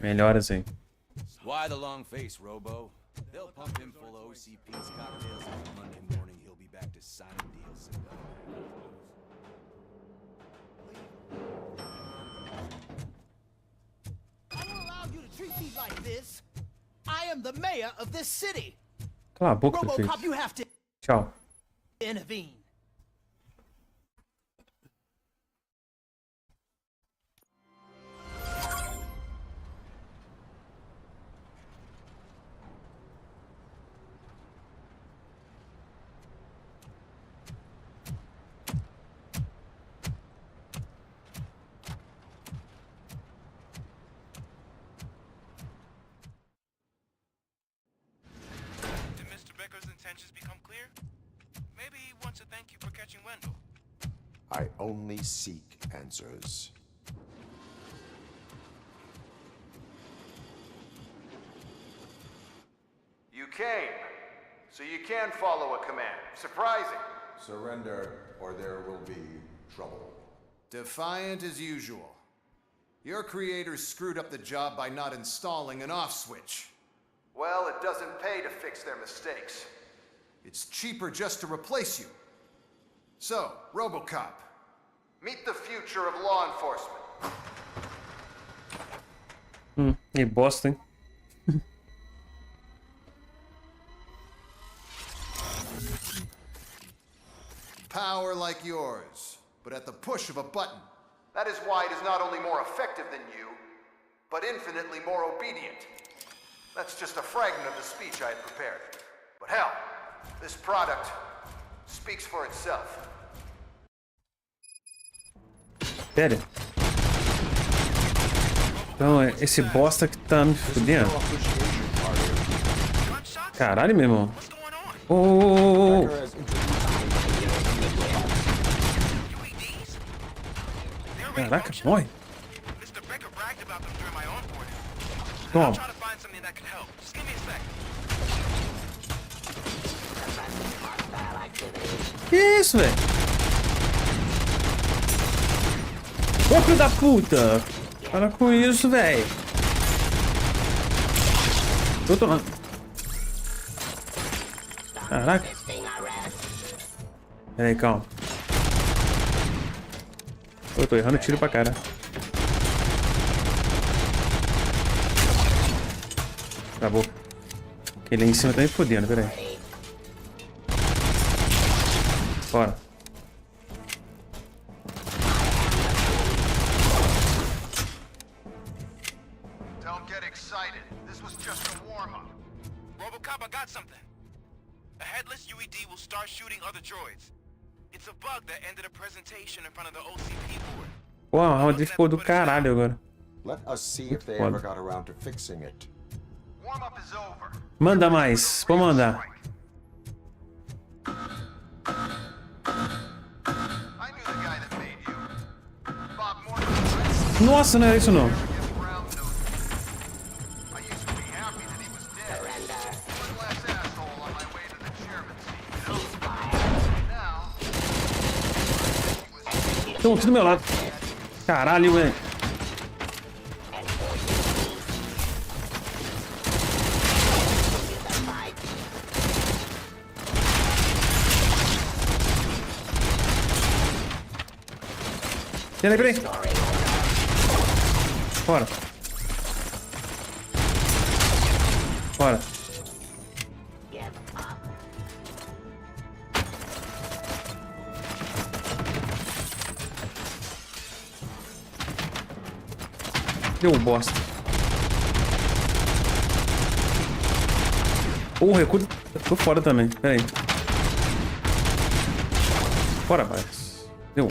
Melhoras aí. Why the long face, Robo? They'll pump him full of OCP's cocktails, and Monday morning he'll be back to signing deals. I don't allow you to treat me like this. I am the mayor of this city. Cala a boca, RoboCop, prefeito. you have to Tchau. intervene. Did Mr. Becker's intentions become clear? Maybe he wants to thank you for catching Wendell. I only seek answers. You came, so you can follow a command. Surprising. Surrender, or there will be trouble. Defiant as usual. Your creators screwed up the job by not installing an off switch. Well, it doesn't pay to fix their mistakes. It's cheaper just to replace you. So, RoboCop, meet the future of law enforcement. Que bosta, hein? Power like yours, but at the push of a button. That is why it is not only more effective than you, but infinitely more obedient. That's just a fragment of the speech I had prepared. But hell, this product speaks for itself. Sério? Então, é esse bosta que tá me fudendo. Caralho, meu irmão. Ô, ô, ô, ô. Caraca, morre. Toma. Que isso, velho? Ô, filho da puta! Para com isso, velho. Tô tomando. Caraca. Pera aí, calma. Eu tô errando tiro pra cara. Acabou. Aquele aí em cima tá me fodendo, pera aí. Bora. Don't get excited. This was just a warm-up. RoboCop, I got something. A headless UED will start shooting other droids. It's a bug that ended a presentation in front of the OCP board. Pô, a arma dele ficou do caralho agora. Let us see if they ever got around to fixing it. Manda mais. Vou mandar. Nossa, não era isso não. Estão tudo do meu lado. Caralho, velho. Peraí. Bora. Bora. Deu um bosta. O recuo ficou fora também. Pera aí. Bora, vai. Deu.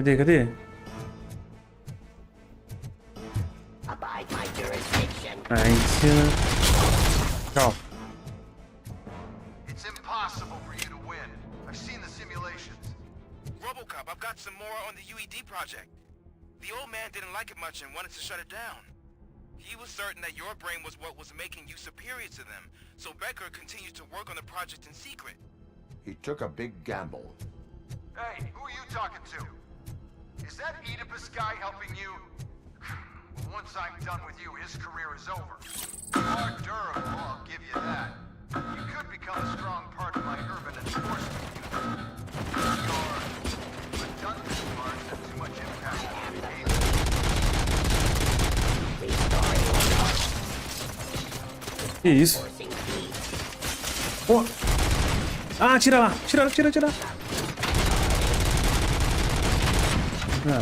Cadê? Aí em cima. Tchau. It's impossible for you to win. I've seen the simulations. RoboCop, I've got some more on the UED project. The old man didn't like it much and wanted to shut it down. He was certain that your brain was what was making you superior to them, so Becker continued to work on the project in secret. He took a big gamble. Hey, who are you talking to? Is that Oedipus guy helping you? Well, once I'm done with you, his career is over. You are durable, I'll give you that. You could become a strong part of my urban enforcement unit. Your redundant parts have too much impact on your behavior. Que isso? Oh. Ah, tira lá. Tira. Ah.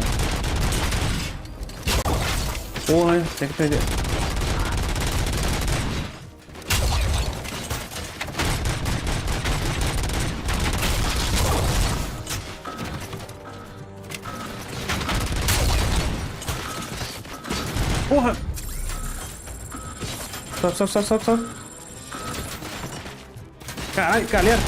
Porra, tem que perder. Porra! Sobe. Caralho, galera!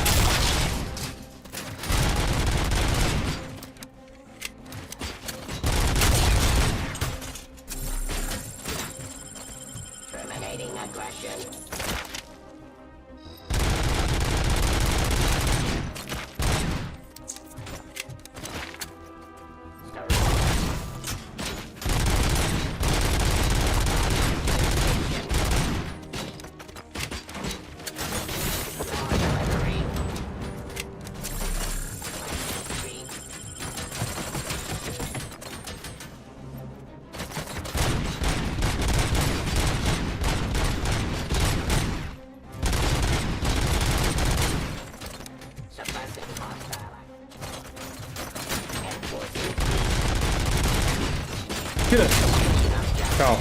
Tira. Tchau.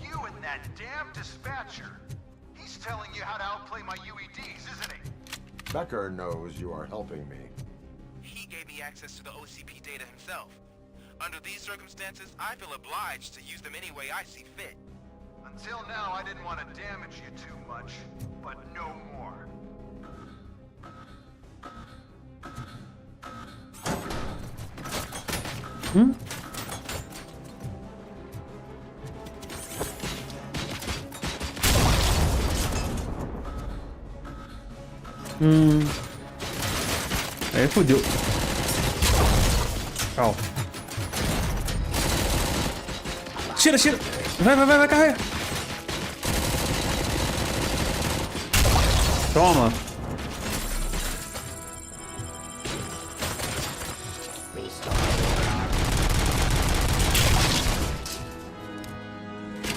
You and that damn dispatcher. He's telling you how to outplay my UEDs, isn't he? Becker knows you are helping me. He gave me access to the OCP data himself. Under these circumstances, I feel obliged to use them any way I see fit. Until now, I didn't want to damage you too much, but no more. Aí fodeu. Calma. Tira, tira. Vai, carrega. Toma.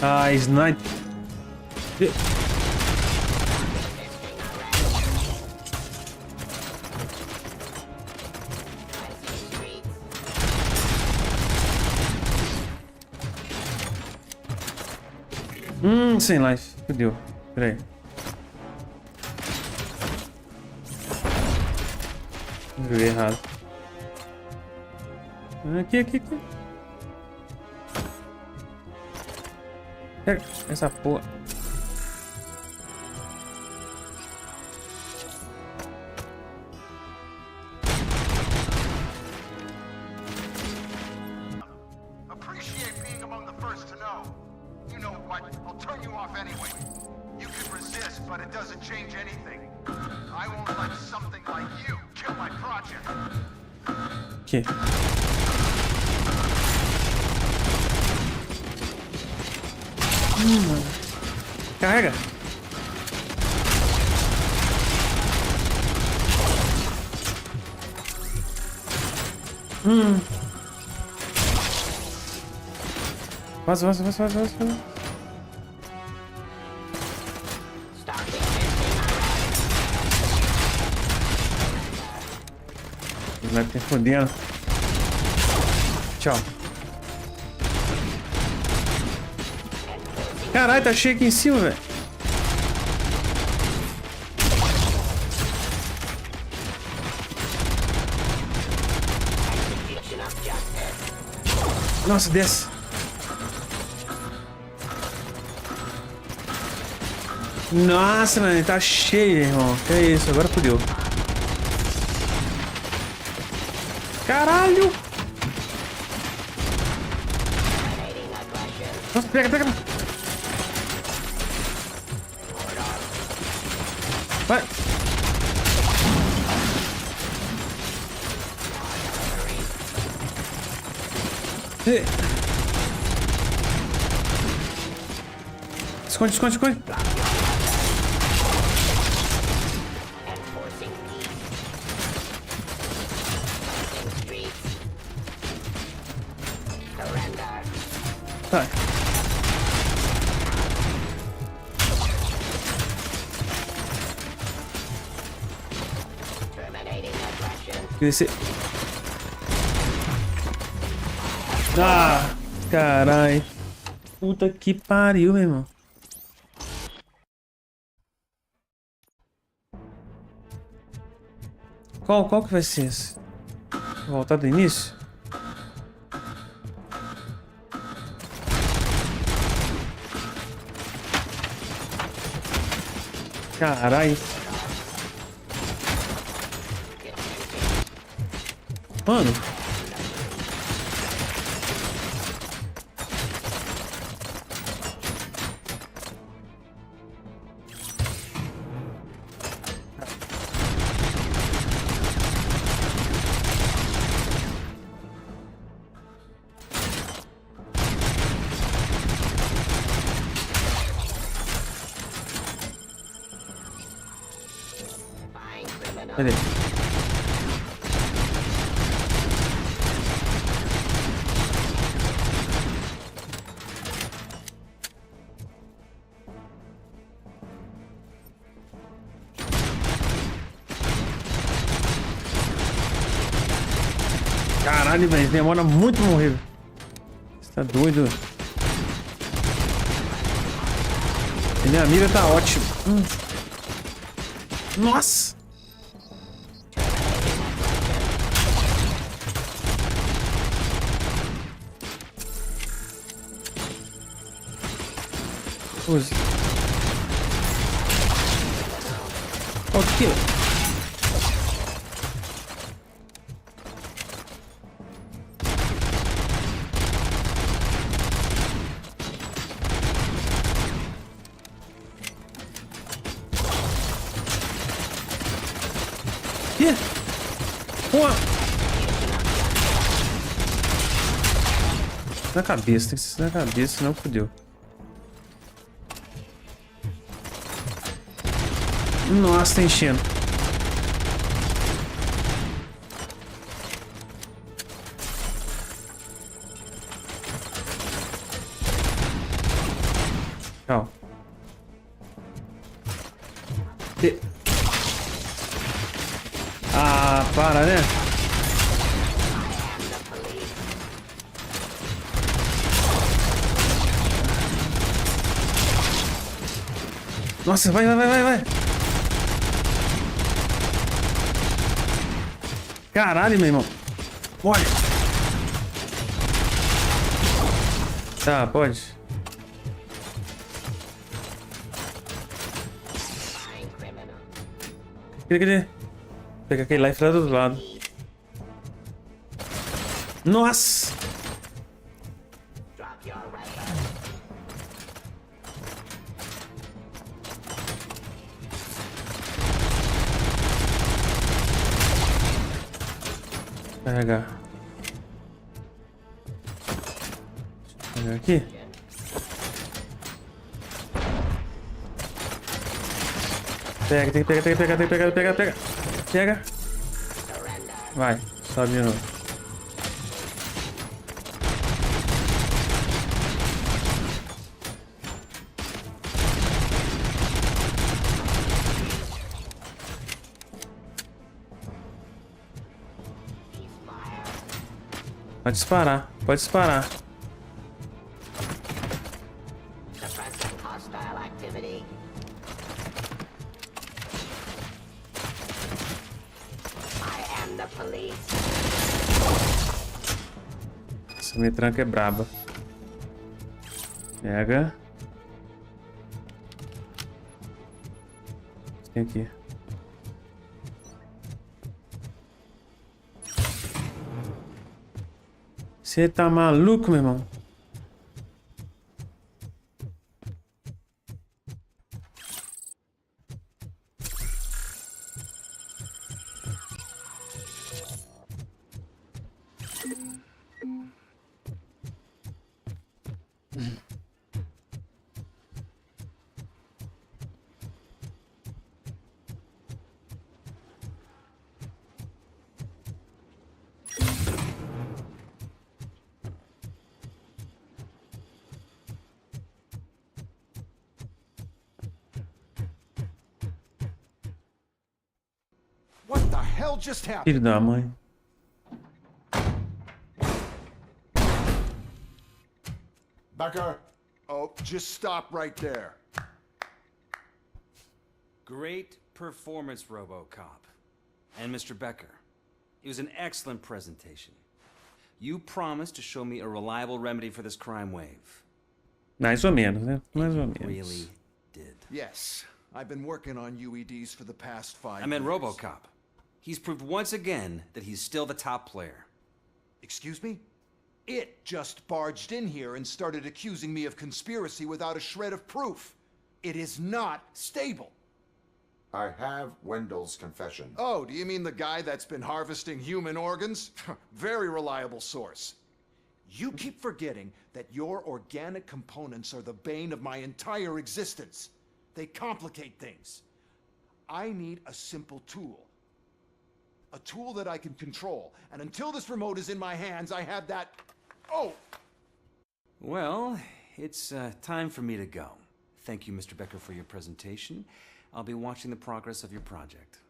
Ah, snipe. Sem life. Fudeu. Pera aí. Joguei errado. Aqui. Pega essa porra. Appreciate being among the first to know. You know what? I'll turn you off anyway. You can resist, but it doesn't change anything. I won't let something like you kill my project. Aqui. Carrega. Vaza. Vai ter fodendo. Tchau. Caralho, tá cheio aqui em cima, velho. Nossa, desce. Nossa, mano, tá cheio, irmão. Que é isso? Agora fodeu. Caralho! Nossa, pega. Vai. Esconde. Vai. Esse... Ah, carai. Puta que pariu, meu irmão. Qual que vai ser esse? Voltar do início? Carai. Mano. Cadê? Caralho, velho, demora muito pra morrer. Você tá doido? E minha mira tá ótima. Nossa! Use. Ok. Pô! Na cabeça, tem que ser na cabeça, senão fodeu. Nossa, tá enchendo. Tchau. Ah, para, né? Nossa, vai. Caralho, meu irmão. Olha. Tá, pode. Cadê? Pega aquele lá e ficar do outro lado. Nossa! Carregar. Pegar aqui. Pega, tem que pegar. Pega. Vai, sobe de novo. Pode disparar. Essa metranca é braba. Pega. Tem aqui. Você tá maluco, meu irmão? What the hell just happened? Filho da mãe. Becker. Oh, just stop right there. Great performance, RoboCop. And Mr. Becker. It was an excellent presentation. You promised to show me a reliable remedy for this crime wave. Mais ou menos, né? Mais ou menos. Really did. Yes, I've been working on UEDs for the past 5 years. I meant RoboCop. He's proved once again that he's still the top player. Excuse me? It just barged in here and started accusing me of conspiracy without a shred of proof. It is not stable. I have Wendell's confession. Oh, do you mean the guy that's been harvesting human organs? Very reliable source. You keep forgetting that your organic components are the bane of my entire existence. They complicate things. I need a simple tool. A tool that I can control. And until this remote is in my hands, I have that... Oh! Well, it's time for me to go. Thank you, Mr. Becker, for your presentation. I'll be watching the progress of your project.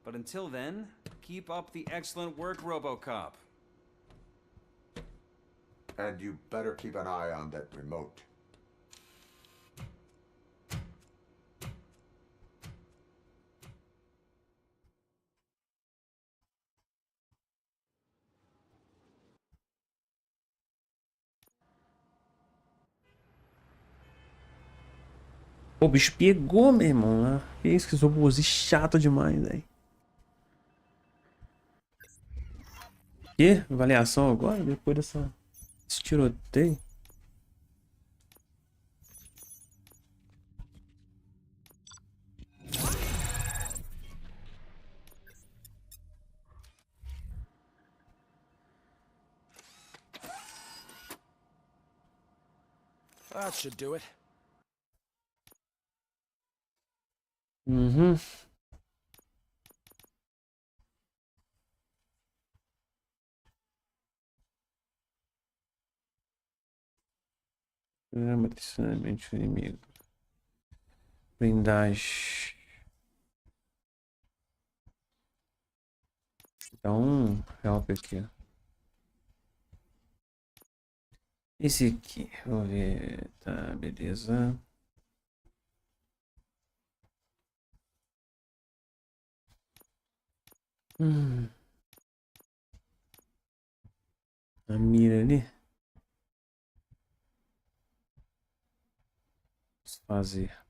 But until then, keep up the excellent work, RoboCop. And you better keep an eye on that remote. Pô, o bicho pegou, meu irmão. Né? Que isso, que robôzinho chato demais, velho. Que? Avaliação agora? Depois desse tiroteio? That should do it. Uhum. Programa tradicionalmente o inimigo. Blindagem. Dá um help aqui, ó. Esse aqui, vou ver. Tá, beleza. A mira ali. Vamos fazer.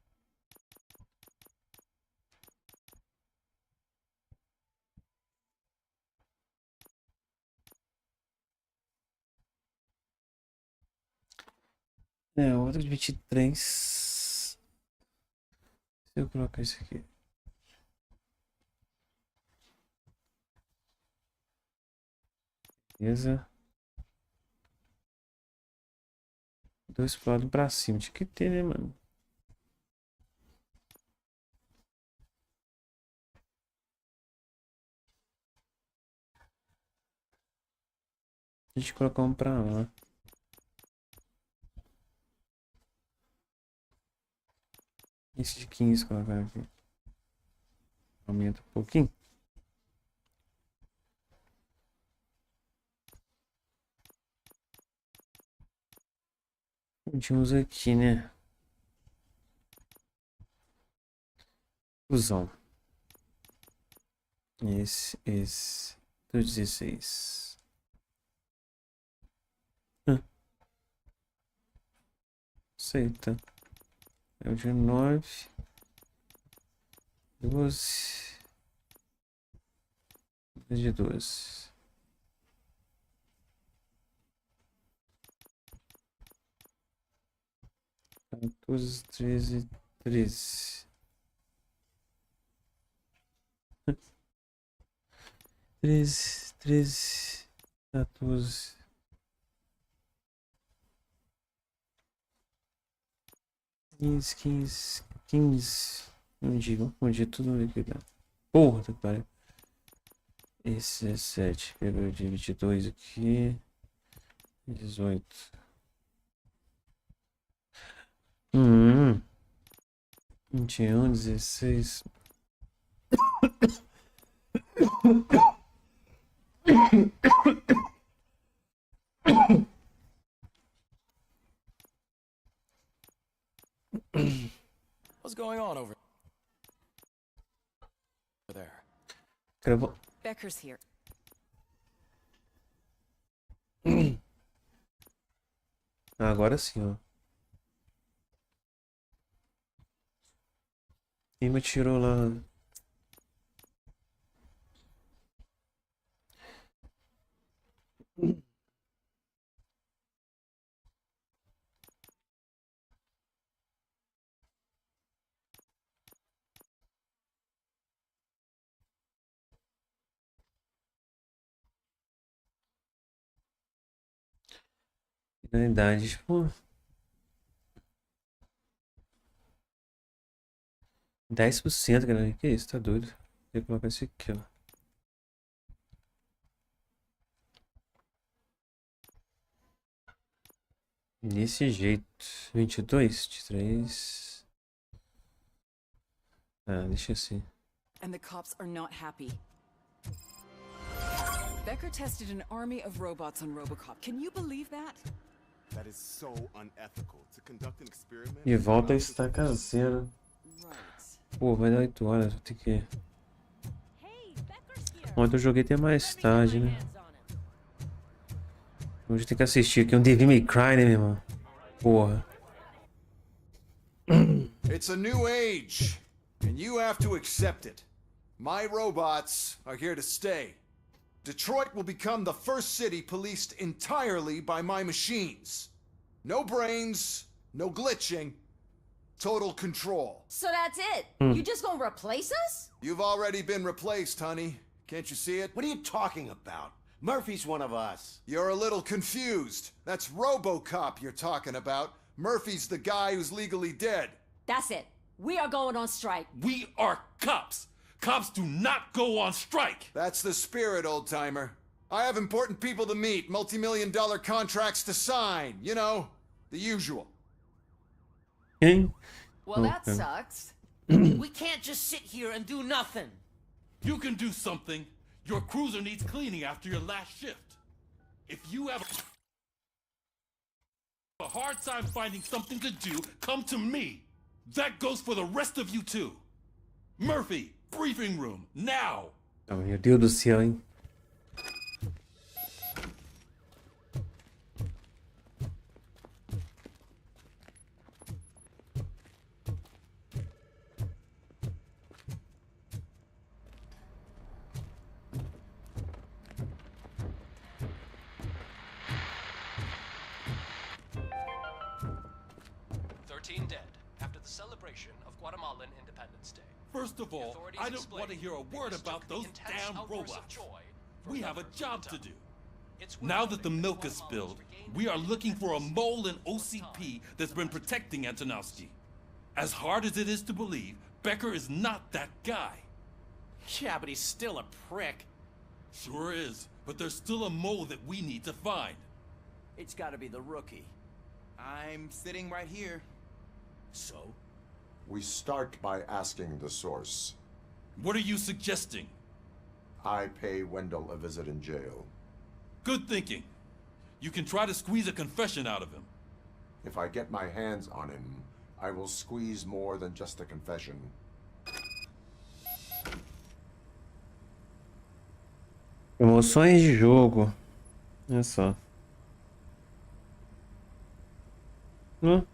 É, outra de 23. Se eu colocar isso aqui. Beleza. Dois pro lado pra cima. Tinha que ter, né, mano? A gente colocar um pra lá. Esse de 15 colocar aqui. Aumenta um pouquinho. Tínhamos aqui, né? Fusão. Esse. Do 16. Aceita. É o de 9. 12. De 12. Quatorze, 13, 13. 13, 13, 14. 15, 15, 15. Não digo, onde tudo liquidado. Porra, tá que pariu. Esse é 7. Pegou de 22 aqui. 18. 21, 16. What's going on over there? Gravou. Becker's here. Agora sim, ó. Quem me tirou lá? Finalidade, tipo. 10%, galera. Que isso, tá doido? Vou colocar isso aqui, ó. Desse jeito. 22, 23. Ah, deixa assim. And the cops are not happy. Becker tested an army of robots on RoboCop. Can you believe that? That is so unethical to conduct an experiment. E volta a estaca zero. Pô, vai dar 8 horas, vou ter que. Ontem eu joguei até mais tarde, né? Hoje tem que assistir aqui um Devil May Cry, né, meu irmão? Porra. It's a new age, and you have to accept it. My robots are here to stay. Detroit will become the first city policed entirely by my machines. No brains, no glitching, total control. So that's it? You just gonna replace us? You've already been replaced, honey. Can't you see it? What are you talking about? Murphy's one of us. You're a little confused. That's RoboCop you're talking about. Murphy's the guy who's legally dead. That's it. We are going on strike. We are cops. Cops do not go on strike. That's the spirit, old-timer. I have important people to meet, multi-million-dollar contracts to sign. You know, the usual. Well, that sucks. We can't just sit here and do nothing. You can do something. Your cruiser needs cleaning after your last shift. If you have a hard time finding something to do, come to me. That goes for the rest of you too. Murphy, briefing room, now. Oh, meu Deus do céu, hein? Dead after the celebration of Guatemalan Independence Day. First of all, I don't want to hear a word about those damn robots. We have a job to do. Now that the milk is spilled, we are looking for a mole in OCP that's been protecting Antonowski. As hard as it is to believe, Becker is not that guy. Yeah, but he's still a prick. Sure is, but there's still a mole that we need to find. It's gotta be the rookie. I'm sitting right here. So? We start by asking the source. What are you suggesting? I pay Wendell a visit in jail. Good thinking. You can try to squeeze a confession out of him. If I get my hands on him, I will squeeze more than just a confession. Promoções de jogo. Olha só.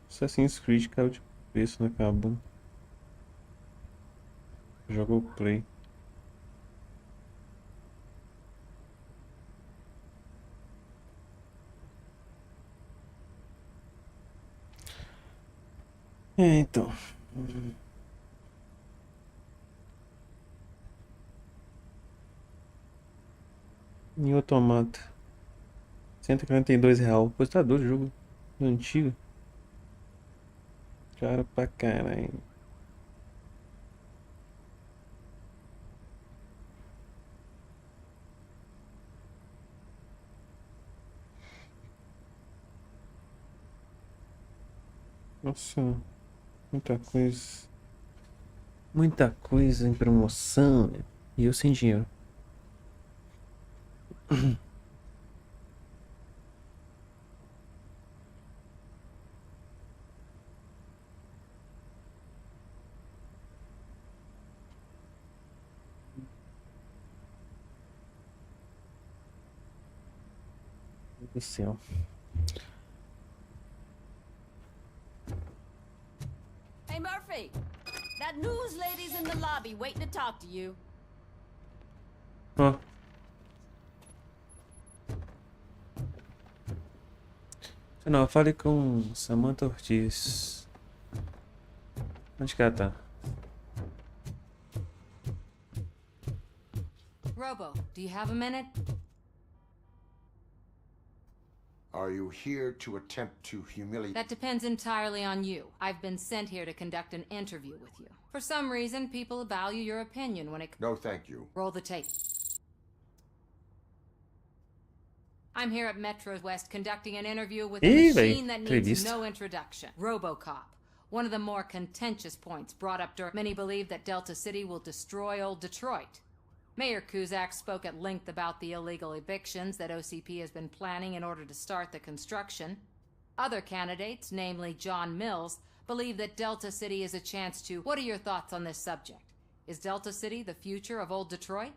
Assassin's Creed caiu de preço, né? Acabou. Jogou Play. Então. Em automata. R$ 142. Pô, tá doido o jogo antigo. Cara pra caralho. Nossa, muita coisa. Muita coisa em promoção, né? E eu sem dinheiro. Do céu. Hey, Murphy! That news lady's in the lobby waiting to talk to you. Ó. Não, fale com Samantha Ortiz. Onde que ela tá? Robo, do you have a minute? Are you here to attempt to humiliate? That depends entirely on you. I've been sent here to conduct an interview with you. For some reason, people value your opinion when it... No, thank you. Roll the tape. I'm here at Metro West conducting an interview with a machine that needs no introduction. RoboCop. One of the more contentious points brought up during... Many believe that Delta City will destroy old Detroit. Mayor Kuzak spoke at length about the illegal evictions that OCP has been planning in order to start the construction. Other candidates, namely John Mills, believe that Delta City is a chance to... What are your thoughts on this subject? Is Delta City the future of old Detroit?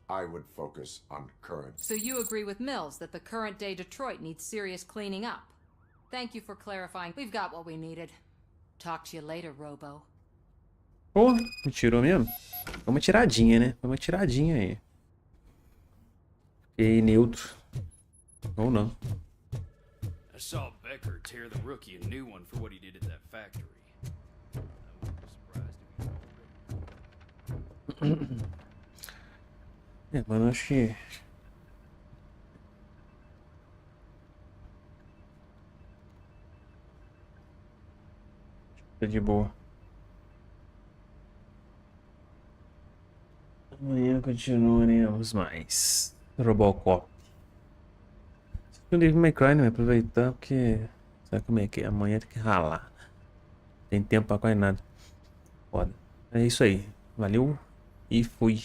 I would focus on current. So you agree with Mills that the current day Detroit needs serious cleaning up? Thank you for clarifying. We've got what we needed. Talk to you later, Robo. Porra, me tirou mesmo? Foi uma tiradinha, né? Foi uma tiradinha aí. E neutro. Ou não. I saw Becker tear the rookie a new one for what he did at that factory. É, mano, acho que... Tá de boa. Amanhã continuaremos mais RoboCop. O Devil May Cry, né? Aproveitar porque... Sabe como é que é? Amanhã tem que ralar. Tem tempo pra quase nada. Foda. É isso aí. Valeu e fui.